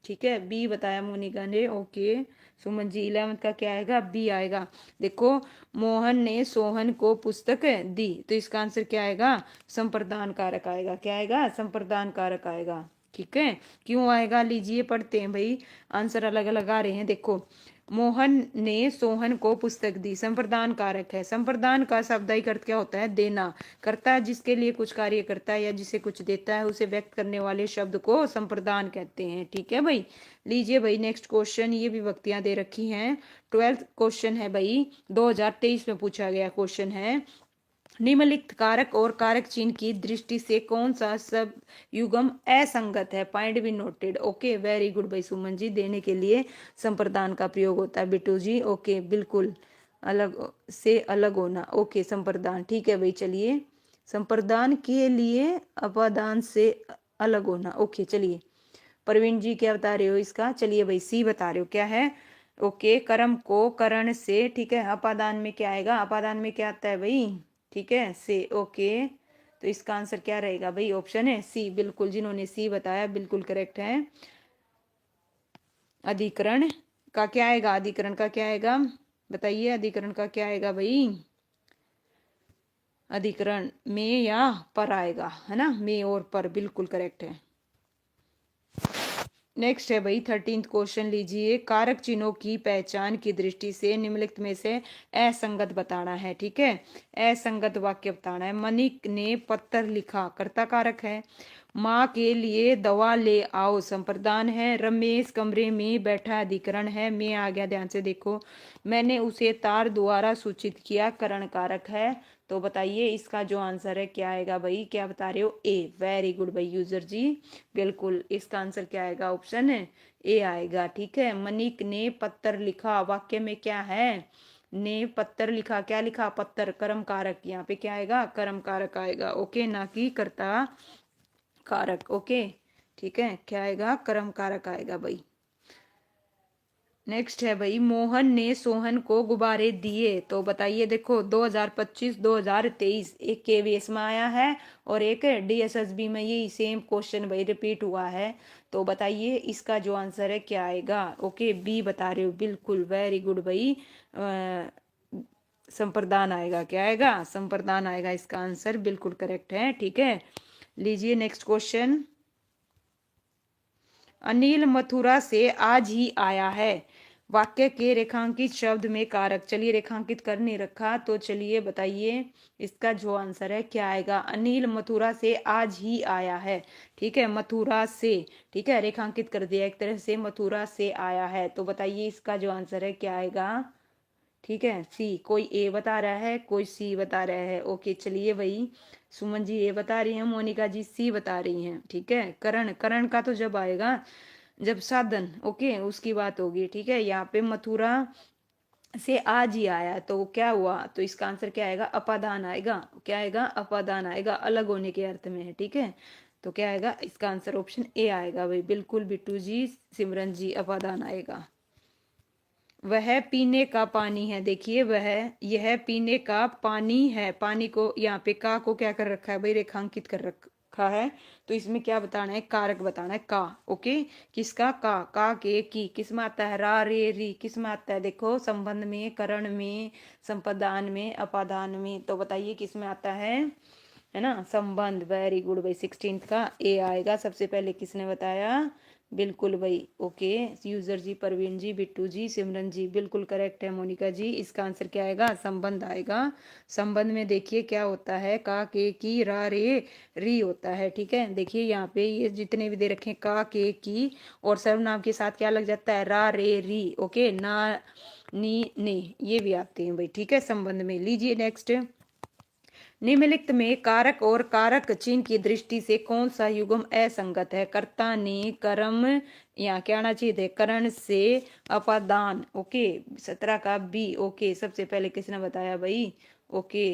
ठीक है, बी बताया मोनिका ने। ओके, सुमन जी 11th का क्या आएगा? बी आएगा। देखो, मोहन ने सोहन को पुस्तक दी, तो इसका आंसर क्या आएगा? संप्रदान कारक आएगा। क्या आएगा? संप्रदान कारक आएगा। ठीक है, क्यों आएगा? लीजिए पढ़ते हैं भाई, आंसर अलग अलग आ रहे हैं। देखो, मोहन ने सोहन को पुस्तक दी, संप्रदान कारक है। संप्रदान का शाब्दिक अर्थ क्या होता है? देना। करता है जिसके लिए कुछ कार्य करता है या जिसे कुछ देता है, उसे व्यक्त करने वाले शब्द को संप्रदान कहते हैं। ठीक है भाई, लीजिए भाई नेक्स्ट क्वेश्चन, ये विभक्तियां दे रखी हैं। 12th क्वेश्चन है भाई, 2023 में पूछा गया क्वेश्चन है। निम्नलिखित कारक और कारक चिन्ह की दृष्टि से कौन सा सब युग्म असंगत है? पॉइंट भी नोटेड। ओके, वेरी गुड भाई सुमन जी, देने के लिए संप्रदान का प्रयोग होता है बिट्टू जी। ओके, बिल्कुल, अलग से अलग होना। ओके, संप्रदान, ठीक है भाई। चलिए, संप्रदान के लिए अपादान से अलग होना। ओके, चलिए प्रवीण जी क्या बता रहे हो इसका? चलिए भाई, सी बता रहे हो, क्या है? ओके, कर्म को करण से, ठीक है, अपादान में क्या आएगा? अपादान में क्या आता है भाई? ठीक है, से। ओके, तो इसका आंसर क्या रहेगा भाई? ऑप्शन है सी। बिल्कुल, जिन्होंने सी बताया बिल्कुल करेक्ट है। अधिकरण का क्या आएगा? अधिकरण का क्या आएगा बताइए? अधिकरण का क्या आएगा भाई? अधिकरण में या पर आएगा, है ना, में और पर, बिल्कुल करेक्ट है। नेक्स्ट है भाई 13th क्वेश्चन, लीजिए। कारक चिन्हों की पहचान की दृष्टि से निम्नलिखित में से असंगत बताना है। ठीक है, असंगत वाक्य बताना है। मनिक ने पत्र लिखा, कर्ता कारक है। माँ के लिए दवा ले आओ, संप्रदान है। रमेश कमरे में बैठा, अधिकरण है। मैं आ गया, ध्यान से देखो। मैंने उसे तार द्वारा सूचित किया, करण कारक है। तो बताइए इसका जो आंसर है क्या आएगा भाई? क्या बता रहे हो? ए। वेरी गुड भाई यूजर जी, बिल्कुल, इसका आंसर क्या आएगा? ऑप्शन है ए आएगा। ठीक है, मनिक ने पत्र लिखा, वाक्य में क्या है? ने पत्र लिखा, क्या लिखा? पत्र, कर्म कारक, यहाँ पे क्या आएगा? कर्म कारक आएगा। ओके, ना कि कर्ता कारक। ओके, ठीक है, क्या आएगा? कर्म कारक आएगा भाई। नेक्स्ट है भाई, मोहन ने सोहन को गुब्बारे दिए, तो बताइए। देखो, 2025 2023 एक केवीएस में आया है और एक डीएसएसबी में यही सेम क्वेश्चन भाई रिपीट हुआ है। तो बताइए इसका जो आंसर है क्या आएगा? ओके, बी बता रहे हो, बिल्कुल, वेरी गुड भाई। संप्रदान आएगा। क्या आएगा? संप्रदान आएगा, इसका आंसर बिल्कुल करेक्ट है। ठीक है, लीजिए नेक्स्ट क्वेश्चन। अनिल मथुरा से आज ही आया है, वाक्य के रेखांकित शब्द में कारक। चलिए, रेखांकित कर नहीं रखा, तो चलिए बताइए इसका जो आंसर है क्या आएगा? अनिल मथुरा से आज ही आया है। ठीक है, मथुरा से, ठीक है, रेखांकित कर दिया एक तरह से, मथुरा से आया है। तो बताइए इसका जो आंसर है क्या आएगा? ठीक है, सी। कोई ए बता रहा है, कोई सी बता रहा है। ओके, चलिए भाई, सुमन जी ए बता रही हैं, मोनिका जी सी बता रही हैं। ठीक है, करण, करण का तो जब आएगा जब साधन, ओके, उसकी बात होगी। ठीक है, यहाँ पे मथुरा से आज ही आया, तो क्या हुआ? तो इसका आंसर क्या आएगा? अपादान आएगा। क्या आएगा? अपादान आएगा, अलग होने के अर्थ में है। ठीक है, तो क्या आएगा? इसका आंसर ऑप्शन ए आएगा भाई, बिल्कुल बिट्टू जी, सिमरन जी, अपादान आएगा। वह पीने का पानी है, देखिए, वह, यह पीने का पानी है। पानी को यहाँ पे का को क्या कर रखा है भाई? रेखांकित कर रखा है। तो इसमें क्या बताना है? कारक बताना है, का। ओके, किसका? का के, की किस में आता है? रा रे री किस में आता है? देखो, संबंध में, करण में, संपदान में, अपादान में। तो बताइए किस में आता है ना? संबंध। वेरी गुड भाई, 16th का ए आएगा। सबसे पहले किसने बताया? बिल्कुल भाई, ओके। यूजर जी, परवीन जी, बिट्टू जी, सिमरन जी, बिल्कुल करेक्ट है। मोनिका जी, इसका आंसर क्या आएगा? संबंध आएगा। संबंध में देखिए क्या होता है, का के की रा रे री होता है, ठीक है। देखिए यहाँ पे ये जितने भी दे रखे हैं, का के की और सर्वनाम के साथ क्या लग जाता है? रा रे री, ओके। ना नी ने, ये भी आते हैं भाई, ठीक है, संबंध में। लीजिए नेक्स्ट। निम्नलिखित में कारक और कारक चिन्ह की दृष्टि से कौन सा युग्म असंगत है? कर्ता ने कर्म, यहाँ क्या आना चाहिए थे? करण से अपादान, ओके। 17 का बी, ओके। सबसे पहले किसने बताया भाई? ओके,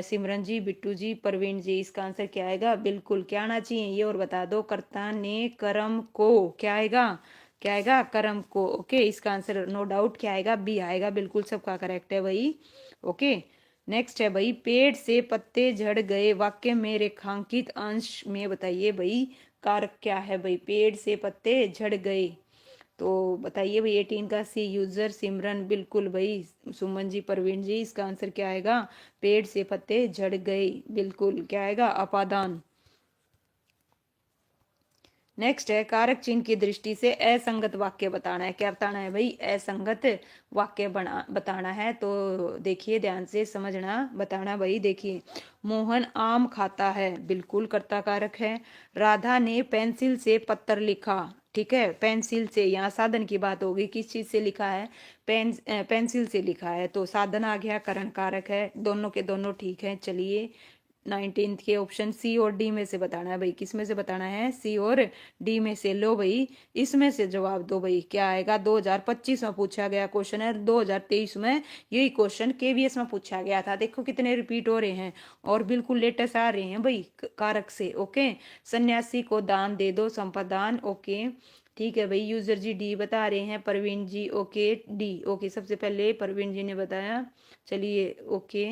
सिमरन जी, बिट्टू जी, परवीन जी। इसका आंसर क्या आएगा? बिल्कुल क्या आना चाहिए ये और बता दो। कर्ता ने कर्म को, क्या आएगा? क्या आएगा? कर्म को, ओके। इसका आंसर नो डाउट क्या आएगा? बी आएगा, बिल्कुल सबका करेक्ट है भाई, ओके। नेक्स्ट है भाई, पेड़ से पत्ते झड़ गए वाक्य में रेखांकित अंश में बताइए भाई कारक क्या है भाई? पेड़ से पत्ते झड़ गए, तो बताइए भाई। 18 का सी, यूजर सिमरन, बिल्कुल भाई। सुमन जी, परवीन जी, इसका आंसर क्या आएगा? पेड़ से पत्ते झड़ गए, बिल्कुल क्या आएगा? अपादान। नेक्स्ट है, कारक चिन्ह की दृष्टि से असंगत वाक्य बताना है। क्या बताना है भाई? असंगत वाक्य बना बताना है। तो देखिए ध्यान से समझना, बताना भाई। देखिए, मोहन आम खाता है, बिल्कुल कर्ता कारक है। राधा ने पेंसिल से पत्र लिखा, ठीक है। पेंसिल से, यहाँ साधन की बात होगी, किस चीज से लिखा है? पेंसिल से लिखा है, तो साधन आ गया, करण कारक है। दोनों के दोनों ठीक है। चलिए 19 के ऑप्शन सी और डी में से बताना है भाई। किस में से बताना है? सी और डी में से। लो भाई, इसमें से जवाब दो भाई। क्या आएगा? 2025 में पूछा गया क्वेश्चन है। 2023 में यही क्वेश्चन केवीएस में पूछा गया था। देखो कितने रिपीट हो रहे हैं और बिल्कुल लेटेस्ट आ रहे हैं भाई कारक से, ओके। सन्यासी को दान दे दो, संपदान, ओके। ठीक है भाई। यूजर जी डी बता रहे हैं, Parveen ji, okay, D, okay. सबसे पहले परवीन जी ने बताया, चलिए ओके।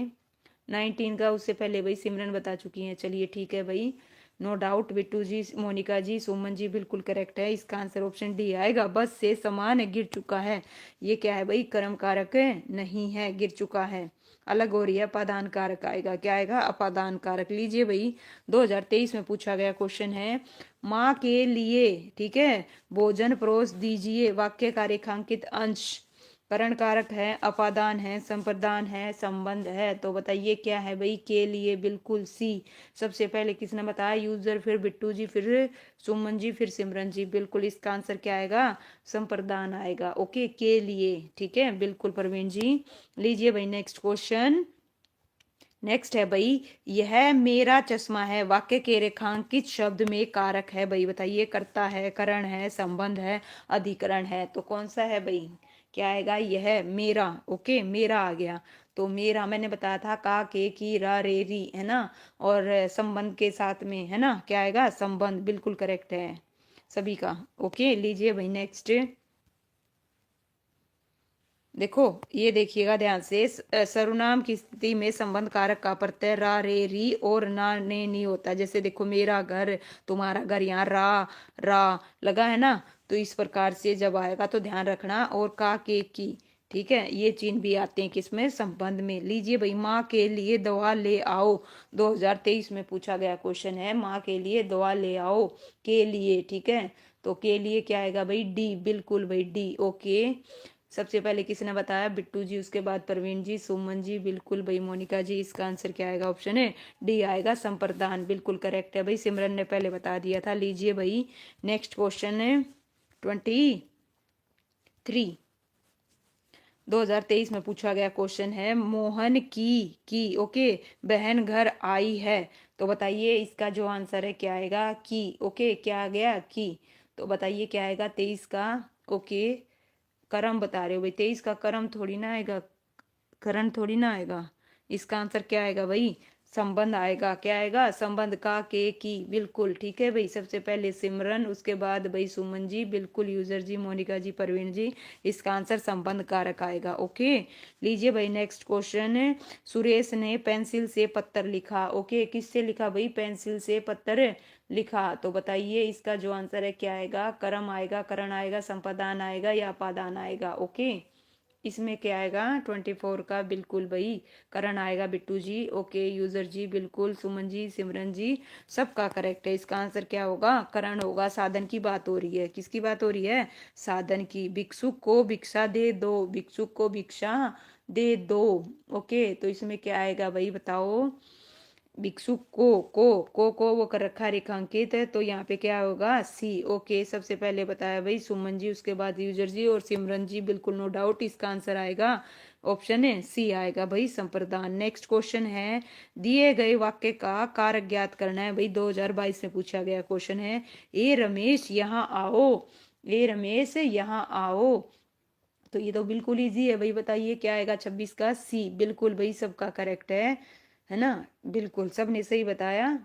19 का उससे पहले भाई सिमरन बता चुकी हैं, चलिए ठीक है भाई, नो डाउट। बिट्टू जी, मोनिका जी, सुमन जी, बिल्कुल करेक्ट है। इसका आंसर ऑप्शन डी आएगा, बस से समान गिर चुका है। ये क्या है भाई? कर्म कारक नहीं है, गिर चुका है, अलग हो रही है, अपादान कारक आएगा। क्या आएगा? अपादान कारक। लीजिए भाई, 2023 में पूछा गया क्वेश्चन है, माँ के लिए, ठीक है, भोजन परोस दीजिए वाक्य का रेखांकित अंश करण कारक है, अपादान है, संप्रदान है, संबंध है। तो बताइए क्या है भाई? के लिए, बिल्कुल सी। सबसे पहले किसने बताया? यूजर, फिर बिट्टू जी, फिर सुमन जी, फिर सिमरन जी, बिल्कुल इसका आंसर क्या आएगा? संप्रदान आएगा, ओके, के लिए, ठीक है, बिल्कुल प्रवीण जी। लीजिए भाई नेक्स्ट क्वेश्चन। नेक्स्ट है भाई, यह मेरा चश्मा है वाक्य के रेखांकित शब्द में कारक है भाई। बताइए, कर्ता है, करण है, संबंध है, अधिकरण है, तो कौन सा है भाई? क्या आएगा? यह मेरा, ओके, मेरा आ गया। तो मेरा मैंने बताया था, का के की रा रे री, है ना, और संबंध के साथ में, है ना, क्या आएगा? संबंध, बिल्कुल करेक्ट है सभी का, ओके। लीजिए भाई नेक्स्ट। देखो, ये देखिएगा ध्यान से, सर्वनाम की स्थिति में संबंध कारक का प्रत्यय रा रे री और ना ने नी होता है। जैसे देखो, मेरा घर, तुम्हारा घर, यहाँ रा रा लगा है ना, तो इस प्रकार से जब आएगा तो ध्यान रखना। और का के की, ठीक है, ये चिन्ह भी आते हैं किसमें? संबंध में। लीजिए भाई, माँ के लिए दवा ले आओ, 2023 में पूछा गया क्वेश्चन है, माँ के लिए दवा ले आओ, के लिए, ठीक है। तो के लिए क्या आएगा भाई? डी, बिल्कुल भाई, डी, ओके। सबसे पहले किसने बताया? बिट्टू जी, उसके बाद प्रवीण जी, सुमन जी, बिल्कुल भाई, मोनिका जी। इसका आंसर क्या आएगा? ऑप्शन है डी आएगा, संप्रदान, बिल्कुल करेक्ट है भाई। सिमरन ने पहले बता दिया था। लीजिए भाई नेक्स्ट क्वेश्चन है 23, 2023 में पूछा गया क्वेश्चन है, मोहन की, ओके, बहन घर आई है। तो बताइए इसका जो आंसर है क्या आएगा? की, ओके, क्या आ गया? की। तो बताइए क्या आएगा? 23 का, ओके, कर्म बता रहे हो भाई। 23 का कर्म थोड़ी ना आएगा, करण थोड़ी ना आएगा। इसका आंसर क्या आएगा भाई? संबंध आएगा। क्या आएगा? संबंध, का के की, बिल्कुल ठीक है भाई। सबसे पहले सिमरन, उसके बाद भाई सुमन जी, बिल्कुल यूजर जी, मोनिका जी, परवीन जी। इसका आंसर संबंध कारक आएगा, ओके। लीजिए भाई नेक्स्ट क्वेश्चन। सुरेश ने पेंसिल से पत्थर लिखा, ओके, किससे लिखा भाई? पेंसिल से पत्थर लिखा। तो बताइए इसका जो आंसर है क्या आएगा? कर्म आएगा, करण आएगा, संपादान आएगा या अपादान आएगा, ओके। इसमें क्या आएगा 24 का बिल्कुल भाई करण आएगा बिट्टू जी। ओके यूजर जी बिल्कुल, सुमन जी, सिमरन जी सबका करेक्ट है। इसका आंसर क्या होगा? करण होगा। साधन की बात हो रही है, किसकी बात हो रही है? साधन की। भिक्षुक को भिक्षा दे दो, भिक्षुक को भिक्षा दे दो। ओके तो इसमें क्या आएगा भाई बताओ? भिक्षुक को वो कर रखा है रेखांकित है, तो यहाँ पे क्या होगा? सी। ओके सबसे पहले बताया भाई सुमन जी, उसके बाद यूजर जी और सिमरन जी, बिल्कुल नो डाउट इसका आंसर आएगा ऑप्शन है सी आएगा भाई संप्रदान। नेक्स्ट क्वेश्चन है, दिए गए वाक्य का कारक ज्ञात करना है भाई। 2022 में पूछा गया क्वेश्चन है। ए रमेश यहाँ आओ, ए रमेश यहाँ आओ। तो ये तो बिल्कुल इजी है भाई, बताइए क्या आएगा 26 का? सी बिल्कुल भाई सबका करेक्ट है ना? बिल्कुल सबने सही बताया।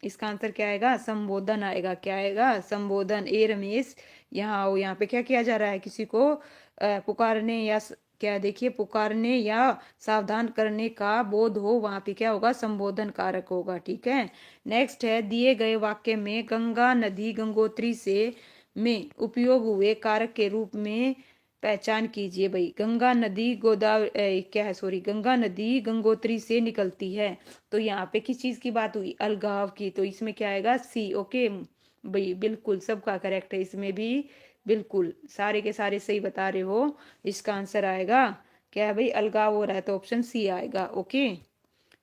इसका आंसर क्या आएगा? संबोधन आएगा। क्या आएगा? संबोधन। ए रमेश यहाँ आओ, यहाँ पे क्या किया जा रहा है? किसी को पुकारने या क्या देखिए पुकारने या सावधान करने का बोध हो, वहां पे क्या होगा? संबोधन कारक होगा। ठीक है नेक्स्ट है, दिए गए वाक्य में गंगा नदी गंगोत्री से में उपयोग हुए कारक के रूप में पहचान कीजिए भाई। गंगा नदी गोदावरी क्या है, सॉरी, गंगा नदी गंगोत्री से निकलती है, तो यहाँ पे किस चीज की बात हुई? अलगाव की। तो इसमें क्या आएगा? सी। ओके भाई बिल्कुल सबका करेक्ट है इसमें भी, बिल्कुल सारे के सारे सही बता रहे हो। इसका आंसर आएगा क्या है भाई? अलगाव हो रहा है तो ऑप्शन सी आएगा। ओके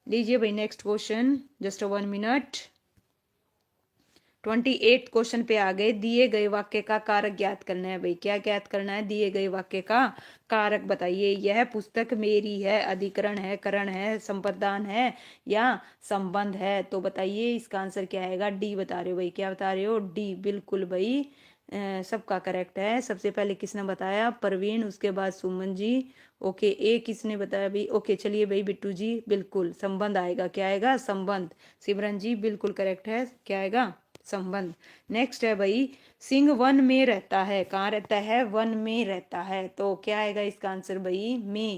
लीजिए भाई next question, just 1 minute. 28 question पे आ गए। दिए गए वाक्य का कारक ज्ञात करना है भाई। क्या ज्ञात करना है? दिए गए वाक्य का कारक बताइए। यह पुस्तक मेरी है, अधिकरण है, करण है, संप्रदान है या संबंध है? तो बताइए इसका आंसर क्या आएगा? डी बता रहे हो भाई। क्या बता रहे हो? डी बिल्कुल भाई सबका करेक्ट है। सबसे पहले किसने बताया? प्रवीण, उसके बाद सुमन जी। ओके ए किसने बताया भाई? ओके चलिए भाई बिट्टू जी, बिल्कुल संबंध आएगा। क्या आएगा? संबंध। सिमरन जी बिल्कुल करेक्ट है। क्या आएगा? संबंध। नेक्स्ट है भाई, सिंह वन में रहता है। कहाँ रहता है? वन में रहता है, तो क्या आएगा इसका आंसर भाई?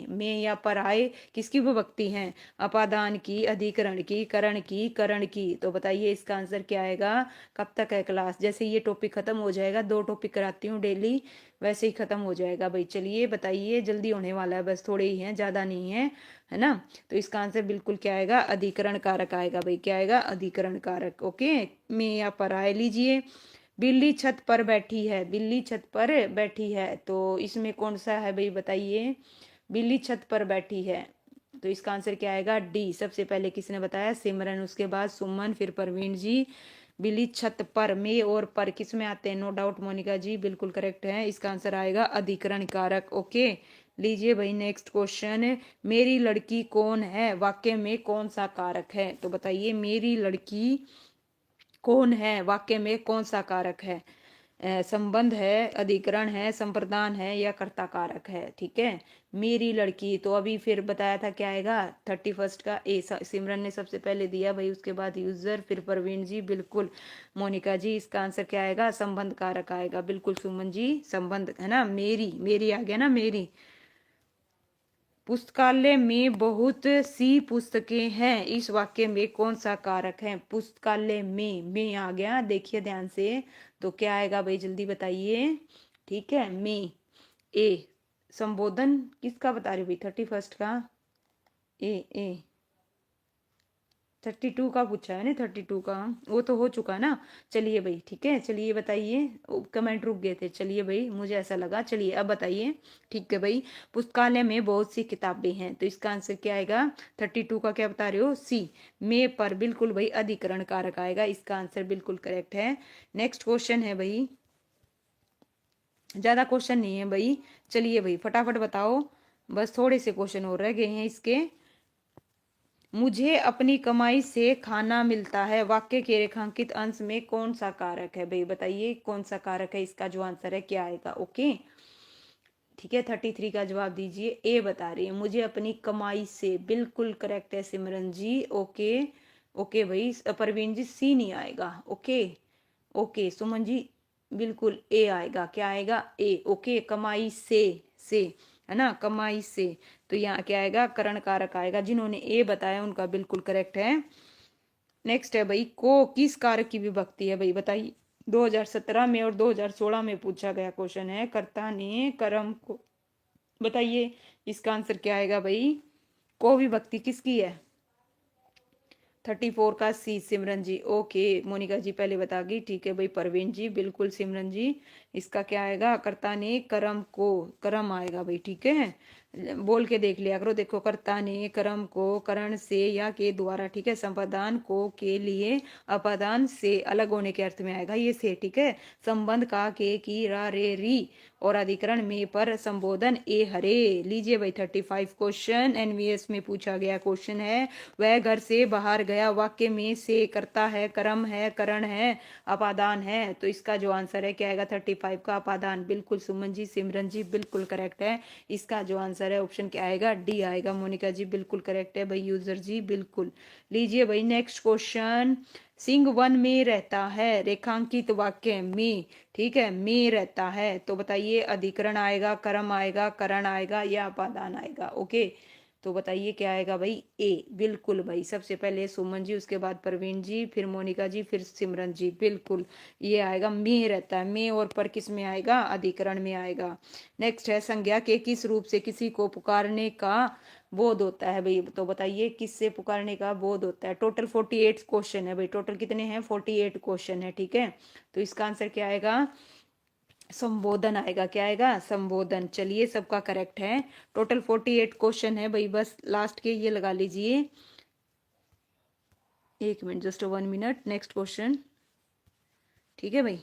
में या पराये किसकी विभक्ति है? अपादान की, अधिकरण की, करण की। तो बताइए इसका आंसर क्या आएगा? कब तक है क्लास? जैसे ये टॉपिक खत्म हो जाएगा, 2 टॉपिक कराती हूँ डेली, वैसे ही खत्म हो जाएगा भाई। चलिए बताइए, जल्दी होने वाला है, बस थोड़े ही हैं, ज्यादा नहीं है ना? तो इसका आंसर बिल्कुल क्या आएगा? अधिकरण कारक आएगा भाई। क्या आएगा? अधिकरण कारक। ओके में या पराये। लीजिए, बिल्ली छत पर बैठी है, बिल्ली छत पर बैठी है, तो इसमें कौन सा है भाई बताइए? बिल्ली छत पर बैठी है, तो इसका आंसर क्या आएगा? डी। सबसे पहले किसने बताया? सिमरन, उसके बाद सुमन, फिर प्रवीण जी। बिल्ली छत पर, में और पर किस में आते हैं? नो डाउट मोनिका जी बिल्कुल करेक्ट है। इसका आंसर आएगा अधिकरण कारक। ओके लीजिए भाई नेक्स्ट क्वेश्चन, मेरी लड़की कौन है वाक्य में कौन सा कारक है? तो बताइए मेरी लड़की कौन है वाक्य में कौन सा कारक है? संबंध है, अधिकरण है, संप्रदान है या कर्ता कारक है? ठीक है मेरी लड़की, तो अभी फिर बताया था क्या आएगा 31 का? ए सिमरन ने सबसे पहले दिया भाई, उसके बाद यूजर, फिर प्रवीण जी बिल्कुल, मोनिका जी इसका आंसर क्या आएगा? संबंध कारक आएगा। बिल्कुल सुमन जी संबंध है ना? मेरी आ गया ना? मेरी। पुस्तकालय में बहुत सी पुस्तकें हैं, इस वाक्य में कौन सा कारक है? पुस्तकालय में आ गया, देखिए ध्यान से, तो क्या आएगा भाई जल्दी बताइए। ठीक है में। ए संबोधन किसका बता रही भाई? 31 का। ए 32 का पूछा है ना? 32 का वो तो हो चुका ना। चलिए भाई ठीक है, चलिए बताइए, कमेंट रुक गए थे। चलिए भाई मुझे ऐसा लगा, चलिए अब बताइए। ठीक है भाई, पुस्तकालय में बहुत सी किताबें हैं, तो इसका आंसर क्या आएगा? 32 का क्या बता रहे हो? सी। में पर बिल्कुल भाई अधिकरण कारक आएगा। इसका आंसर बिल्कुल करेक्ट है। नेक्स्ट क्वेश्चन है भाई, ज्यादा क्वेश्चन नहीं है भाई, चलिए भाई फटाफट बताओ, बस थोड़े से क्वेश्चन और रह गए हैं इसके। मुझे अपनी कमाई से खाना मिलता है, वाक्य के रेखांकित अंश में कौन सा कारक है भाई? बताइए कौन सा कारक है? इसका जो आंसर है क्या आएगा? ओके ठीक है 33 का जवाब दीजिए। ए बता रही है मुझे अपनी कमाई से, बिल्कुल करेक्ट है सिमरन जी। ओके ओके भाई परवीन जी सी नहीं आएगा। ओके ओके सुमन जी बिल्कुल ए आएगा। क्या आएगा? ए। ओके कमाई से है ना? कमाई से, तो यहाँ क्या आएगा? करण कारक आएगा। जिन्होंने ए बताया उनका बिल्कुल करेक्ट है। नेक्स्ट है भाई, को किस कारक की विभक्ति है भाई? बताइए 2017 में और 2016 में पूछा गया क्वेश्चन है। कर्ता ने कर्म को बताइए इसका आंसर क्या आएगा भाई, को विभक्ति किसकी है। 34 का सी सिमरन जी। ओके मोनिका जी पहले बता गई, ठीक है भाई। परवीन जी बिल्कुल सिमरन जी, इसका क्या आएगा, कर्ता ने कर्म को, कर्म आएगा भाई, ठीक है। बोल के देख लिया करो, देखो कर्ता ने कर्म को करण से या के द्वारा, ठीक है। संपादान को के लिए, अपादान से अलग होने के अर्थ में आएगा ये से, ठीक है। संबंध का के की रा रे री और अधिकरण में पर संबोधन ए हरे। लीजिए भाई 35 क्वेश्चन एनवीएस में पूछा गया क्वेश्चन है। वह घर से बाहर गया, वाक्य में से करता है, कर्म है, करण है, अपादान है। तो इसका जो आंसर है क्या आएगा, 35 का अपादान। बिल्कुल सुमन जी, सिमरन जी बिल्कुल करेक्ट है। इसका जो आंसर है ऑप्शन क्या आएगा, डी आएगा। मोनिका जी बिल्कुल करेक्ट है भाई। यूजर जी बिल्कुल। लीजिए भाई नेक्स्ट क्वेश्चन। सिंह वन में रहता है, रेखांकित वाक्य में, ठीक है, में रहता है। तो बताइए अधिकरण आएगा, कर्म आएगा, करण आएगा या अपादान आएगा। ओके तो बताइए क्या आएगा भाई, ए। बिल्कुल भाई, सबसे पहले सुमन जी, उसके बाद प्रवीण जी, फिर मोनिका जी, फिर सिमरन जी। बिल्कुल ये आएगा, में रहता है। में और पर किस में आएगा, अधिकरण में आएगा। नेक्स्ट है संज्ञा के किस रूप से किसी को पुकारने का बोध होता है भाई। तो बताइए किससे पुकारने का बोध होता है। टोटल 48 क्वेश्चन है भाई, टोटल कितने हैं, 48 क्वेश्चन है, ठीक है। तो इसका आंसर क्या आएगा, संबोधन आएगा। क्या आएगा, संबोधन। चलिए सबका करेक्ट है। टोटल 48 क्वेश्चन है भाई, बस लास्ट के ये लगा लीजिए। एक minute, just 1 minute. Next question, ठीक है भाई।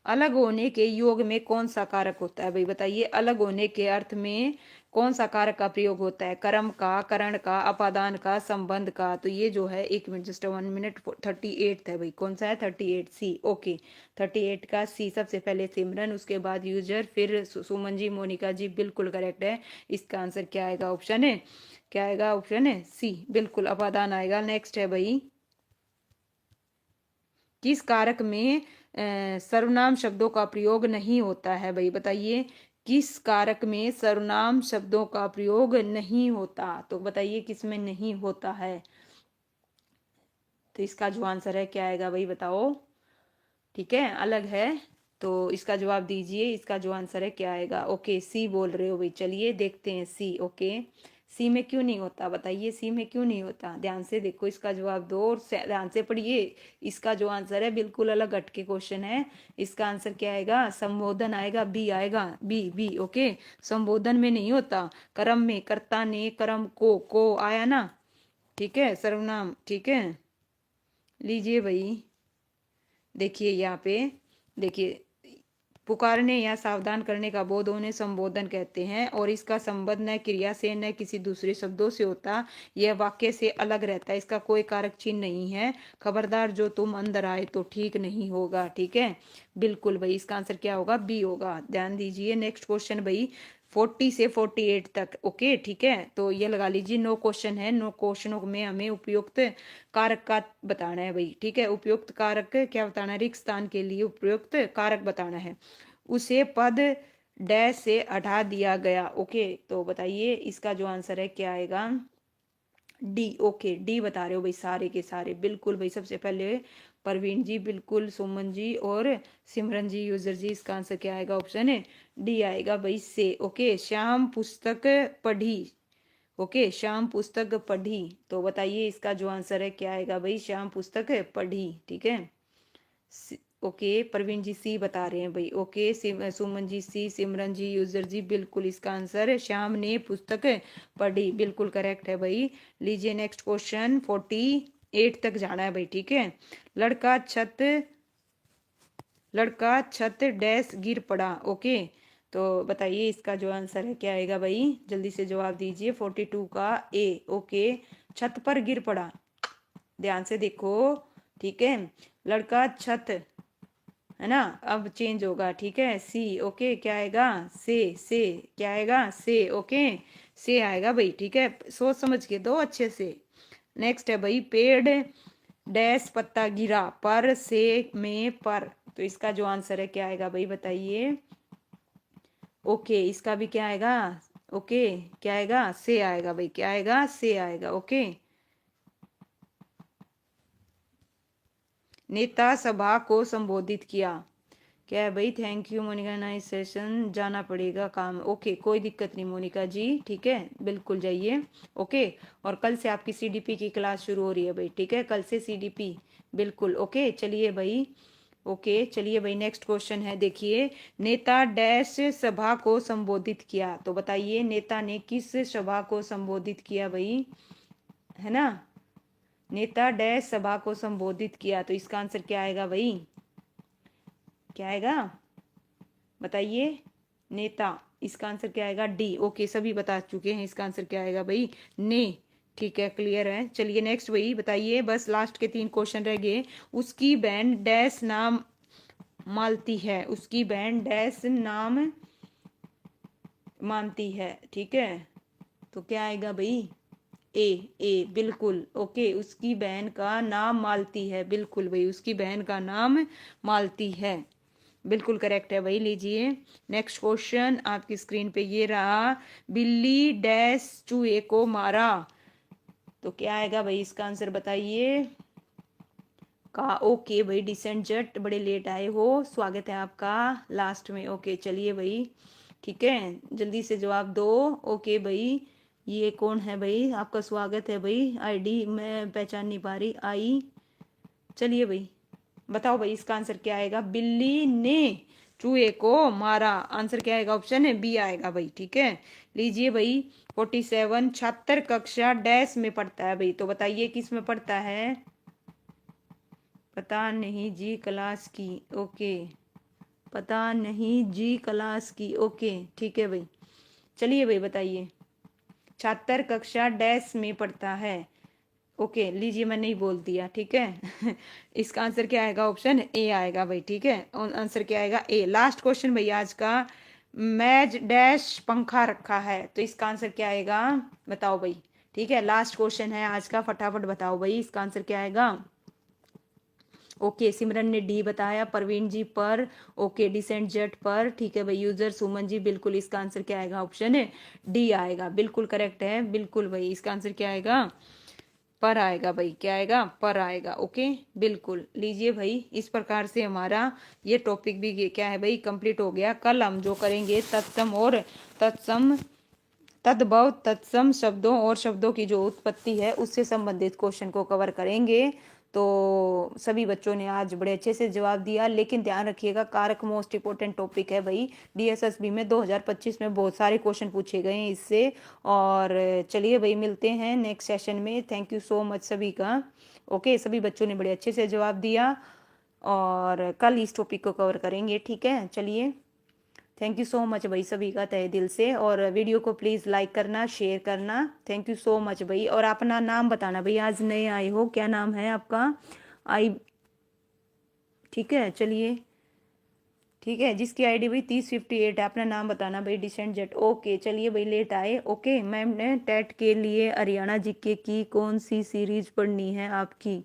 अलग होने के योग में कौन सा कारक होता है भाई, बताइए। अलग होने के अर्थ में कौन सा कारक का प्रयोग होता है, कर्म का, करण का, अपादान का, संबंध का। तो ये जो है, एक मिनट, जस्ट 1 मिनट। 38 है भाई, कौन सा है, 38 सी। ओके 38 का सी। सबसे पहले सिमरन, उसके बाद यूजर, फिर सुमन जी, मोनिका जी बिल्कुल करेक्ट है। इसका आंसर क्या आएगा, ऑप्शन है, क्या आएगा, ऑप्शन है सी, बिल्कुल अपादान आएगा। नेक्स्ट है भाई, किस कारक में सर्वनाम शब्दों का प्रयोग नहीं होता है भाई, बताइए। किस कारक में सर्वनाम शब्दों का प्रयोग नहीं होता, तो बताइए किस में नहीं होता है। तो इसका जो आंसर है क्या आएगा भाई, बताओ। ठीक है, अलग है तो इसका जवाब दीजिए। इसका जो आंसर है क्या आएगा, ओके सी बोल रहे हो भाई। चलिए देखते हैं सी। ओके सी में क्यों नहीं होता, बताइए सी में क्यों नहीं होता। ध्यान से देखो, इसका जवाब दो और ध्यान से पढ़िए। इसका जो आंसर है बिल्कुल अलग हटके क्वेश्चन है। इसका आंसर क्या आएगा, संबोधन आएगा, बी आएगा, बी बी। ओके संबोधन में नहीं होता, कर्म में, कर्ता ने कर्म को आया ना, ठीक है, सर्वनाम, ठीक है। लीजिए भाई देखिए यहाँ पे, देखिए पुकारने या सावधान करने का बोध उन्हें संबोधन कहते हैं और इसका संबंध न क्रिया से न किसी दूसरे शब्दों से होता, यह वाक्य से अलग रहता है, इसका कोई कारक चिन्ह नहीं है। खबरदार जो तुम अंदर आए तो ठीक नहीं होगा, ठीक है। बिल्कुल भाई, इसका आंसर क्या होगा, बी होगा। ध्यान दीजिए नेक्स्ट क्वेश्चन भाई, 40 से 48 तक। ओके ठीक है, तो ये लगा लीजिए, नो क्वेश्चन है। नो क्वेश्चनों में हमें उपयुक्त कारक का बताना है भाई, ठीक है। उपयुक्त कारक क्या बताना है, रिक्त स्थान के लिए उपयुक्त कारक बताना है। उसे पद डैश से हटा दिया गया। ओके तो बताइए इसका जो आंसर है क्या आएगा, डी। ओके डी बता रहे हो भाई सारे के सारे, बिल्कुल भाई। सबसे पहले परवीन जी बिल्कुल, सुमन जी और सिमरन जी, यूजर जी। इसका आंसर क्या आएगा, ऑप्शन है डी आएगा भाई से। ओके श्याम पुस्तक पढ़ी, ओके श्याम पुस्तक पढ़ी। तो बताइए इसका जो आंसर है क्या आएगा भाई, श्याम पुस्तक पढ़ी, ठीक है। ओके प्रवीण जी सी बता रहे हैं भाई। ओके सुमन जी सी, सिमरन जी, यूजर जी बिल्कुल। इसका आंसर है श्याम ने पुस्तक पढ़ी, बिल्कुल करेक्ट है भाई। लीजिए नेक्स्ट क्वेश्चन, 48 तक जाना है भाई, ठीक है। लड़का छत डैश गिर पड़ा। ओके तो बताइए इसका जो आंसर है क्या आएगा भाई, जल्दी से जवाब दीजिए। 42 का ए। ओके छत पर गिर पड़ा, ध्यान से देखो, ठीक है। लड़का छत, है ना, अब चेंज होगा, ठीक है। सी। ओके क्या आएगा, से क्या आएगा, से। ओके से आएगा भाई, ठीक है। सोच समझ के दो अच्छे से। नेक्स्ट है भाई, पेड़ डैश पत्ता गिरा, पर से में पर। तो इसका जो आंसर है क्या आएगा भाई, बताइए। ओके इसका भी क्या आएगा, ओके क्या आएगा, से आएगा भाई, क्या आएगा, से आएगा। ओके नेता सभा को संबोधित किया, क्या है भाई, thank you Monika, nice session, जाना पड़ेगा काम। ओके, कोई दिक्कत नहीं मोनिका जी, ठीक है, बिल्कुल जाइए। ओके, और कल से आपकी सीडीपी की क्लास शुरू हो रही है भाई, ठीक है, कल से सीडीपी, बिल्कुल। ओके चलिए भाई, ओके चलिए भाई, नेक्स्ट क्वेश्चन है, देखिए, नेता डैश सभा को संबोधित किया, तो बताइए नेता ने किस सभा को संबोधित किया भाई, है ना, नेता डैश सभा को संबोधित किया, तो इसका आंसर क्या आएगा भाई, क्या आएगा बताइए, नेता, इसका आंसर क्या आएगा, डी। ओके, सभी बता चुके हैं, इसका आंसर क्या आएगा भाई, ने, ठीक है, क्लियर है। चलिए नेक्स्ट भाई बताइए, बस लास्ट के 3 क्वेश्चन रह गए। उसकी बहन डैश नाम मालती है, उसकी बहन डैश नाम मानती है, ठीक है, तो क्या आएगा भाई, ए, ए, बिल्कुल। ओके, उसकी बहन का नाम मालती है, बिल्कुल भाई, उसकी बहन का नाम मालती है, बिल्कुल करेक्ट है भाई। लीजिए नेक्स्ट क्वेश्चन आपकी स्क्रीन पे ये रहा, बिल्ली डैश चूहे को मारा, तो क्या आएगा भाई, इसका आंसर बताइए, का। ओके भाई, डिसेंट जट, बड़े लेट आए हो, स्वागत है आपका लास्ट में। ओके चलिए भाई, ठीक है, जल्दी से जवाब दो। ओके भाई, ये कौन है भाई, आपका स्वागत है भाई, आईडी मैं पहचान नहीं पा रही, आई, चलिए भाई बताओ भाई, इसका आंसर क्या आएगा, बिल्ली ने चूहे को मारा, आंसर क्या आएगा, ऑप्शन है बी आएगा भाई, ठीक है। लीजिए भाई 47, छात्र कक्षा डैश में पढ़ता है भाई, तो बताइए किस में पढ़ता है, पता नहीं जी क्लास की, ओके, पता नहीं जी क्लास की, ओके ठीक है भाई, चलिए भाई बताइए, छात्र कक्षा डैश में पढ़ता है, ओके लीजिए, मैं नहीं बोल दिया, ठीक है। इसका आंसर क्या आएगा, ऑप्शन ए आएगा भाई, ठीक है, आंसर क्या आएगा, ए। लास्ट क्वेश्चन भाई आज का, मैज डैश पंखा रखा है, तो इसका आंसर क्या आएगा, बताओ भाई, ठीक है, लास्ट क्वेश्चन है आज का, फटाफट बताओ भाई, इसका आंसर क्या आएगा। ओके, सिमरन ने डी बताया, परवीन जी पर, ओके, डिसेंट जेट पर, ठीक है भाई, यूजर सुमन जी, बिल्कुल इसका आंसर क्या आएगा, ऑप्शन है डी आएगा, बिल्कुल करेक्ट है, बिल्कुल भाई, इसका आंसर क्या आएगा, पर आएगा भाई, क्या आएगा, पर आएगा। ओके बिल्कुल, लीजिए भाई, इस प्रकार से हमारा ये टॉपिक भी क्या है भाई, कंप्लीट हो गया। कल हम जो करेंगे तत्सम और तत्सम, तद्भव तत्सम शब्दों और शब्दों की जो उत्पत्ति है उससे संबंधित क्वेश्चन को कवर करेंगे। तो सभी बच्चों ने आज बड़े अच्छे से जवाब दिया, लेकिन ध्यान रखिएगा, कारक मोस्ट इंपोर्टेंट टॉपिक है भाई, डीएसएसबी में 2025 में बहुत सारे क्वेश्चन पूछे गए हैं इससे। और चलिए भाई, मिलते हैं नेक्स्ट सेशन में, थैंक यू सो मच सभी का। ओके, सभी बच्चों ने बड़े अच्छे से जवाब दिया, और कल इस टॉपिक को कवर करेंगे, ठीक है, चलिए, थैंक यू सो मच भाई सभी का तहे दिल से, और वीडियो को प्लीज़ लाइक करना, शेयर करना, थैंक यू सो मच भाई। और अपना नाम बताना भाई, आज नए आए हो, क्या नाम है आपका, आई, ठीक है, चलिए, ठीक है, जिसकी आईडी भाई 3058 है, अपना नाम बताना भाई, डिसेंट जेट। ओके चलिए भाई, लेट आए। ओके, मैम ने टेट के लिए हरियाणा जीके की कौन सी सीरीज पढ़नी है आपकी,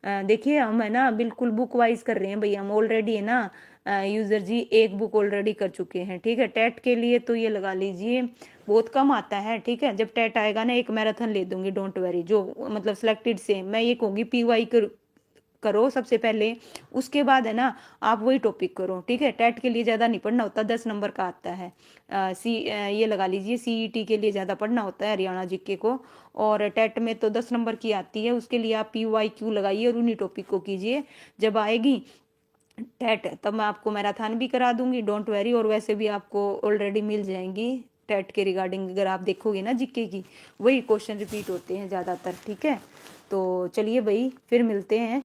देखिए हम है ना बिल्कुल बुक वाइज कर रहे हैं भाई, हम ऑलरेडी है ना यूजर जी एक बुक ऑलरेडी कर चुके हैं, ठीक है, टेट के लिए तो ये लगा लीजिए बहुत कम आता है, ठीक है, जब टेट आएगा ना एक मैराथन ले दूंगी, डोंट वरी, जो मतलब सिलेक्टेड से मैं ये कहूँगी पीवाई करो सबसे पहले, उसके बाद है ना आप वही टॉपिक करो, ठीक है, टेट के लिए ज़्यादा नहीं पढ़ना होता, 10 नंबर का आता है, ये लगा लीजिए सीईटी के लिए ज़्यादा पढ़ना होता है हरियाणा जीके को, और टेट में तो 10 नंबर की आती है, उसके लिए आप PYQ लगाइए और उन्हीं टॉपिक को कीजिए, जब आएगी टेट तब मैं आपको मैराथन भी करा दूंगी, डोंट वेरी, और वैसे भी आपको ऑलरेडी मिल जाएंगी टेट के रिगार्डिंग, अगर आप देखोगे ना जीके की, वही क्वेश्चन रिपीट होते हैं ज़्यादातर, ठीक है, तो चलिए भाई फिर मिलते हैं।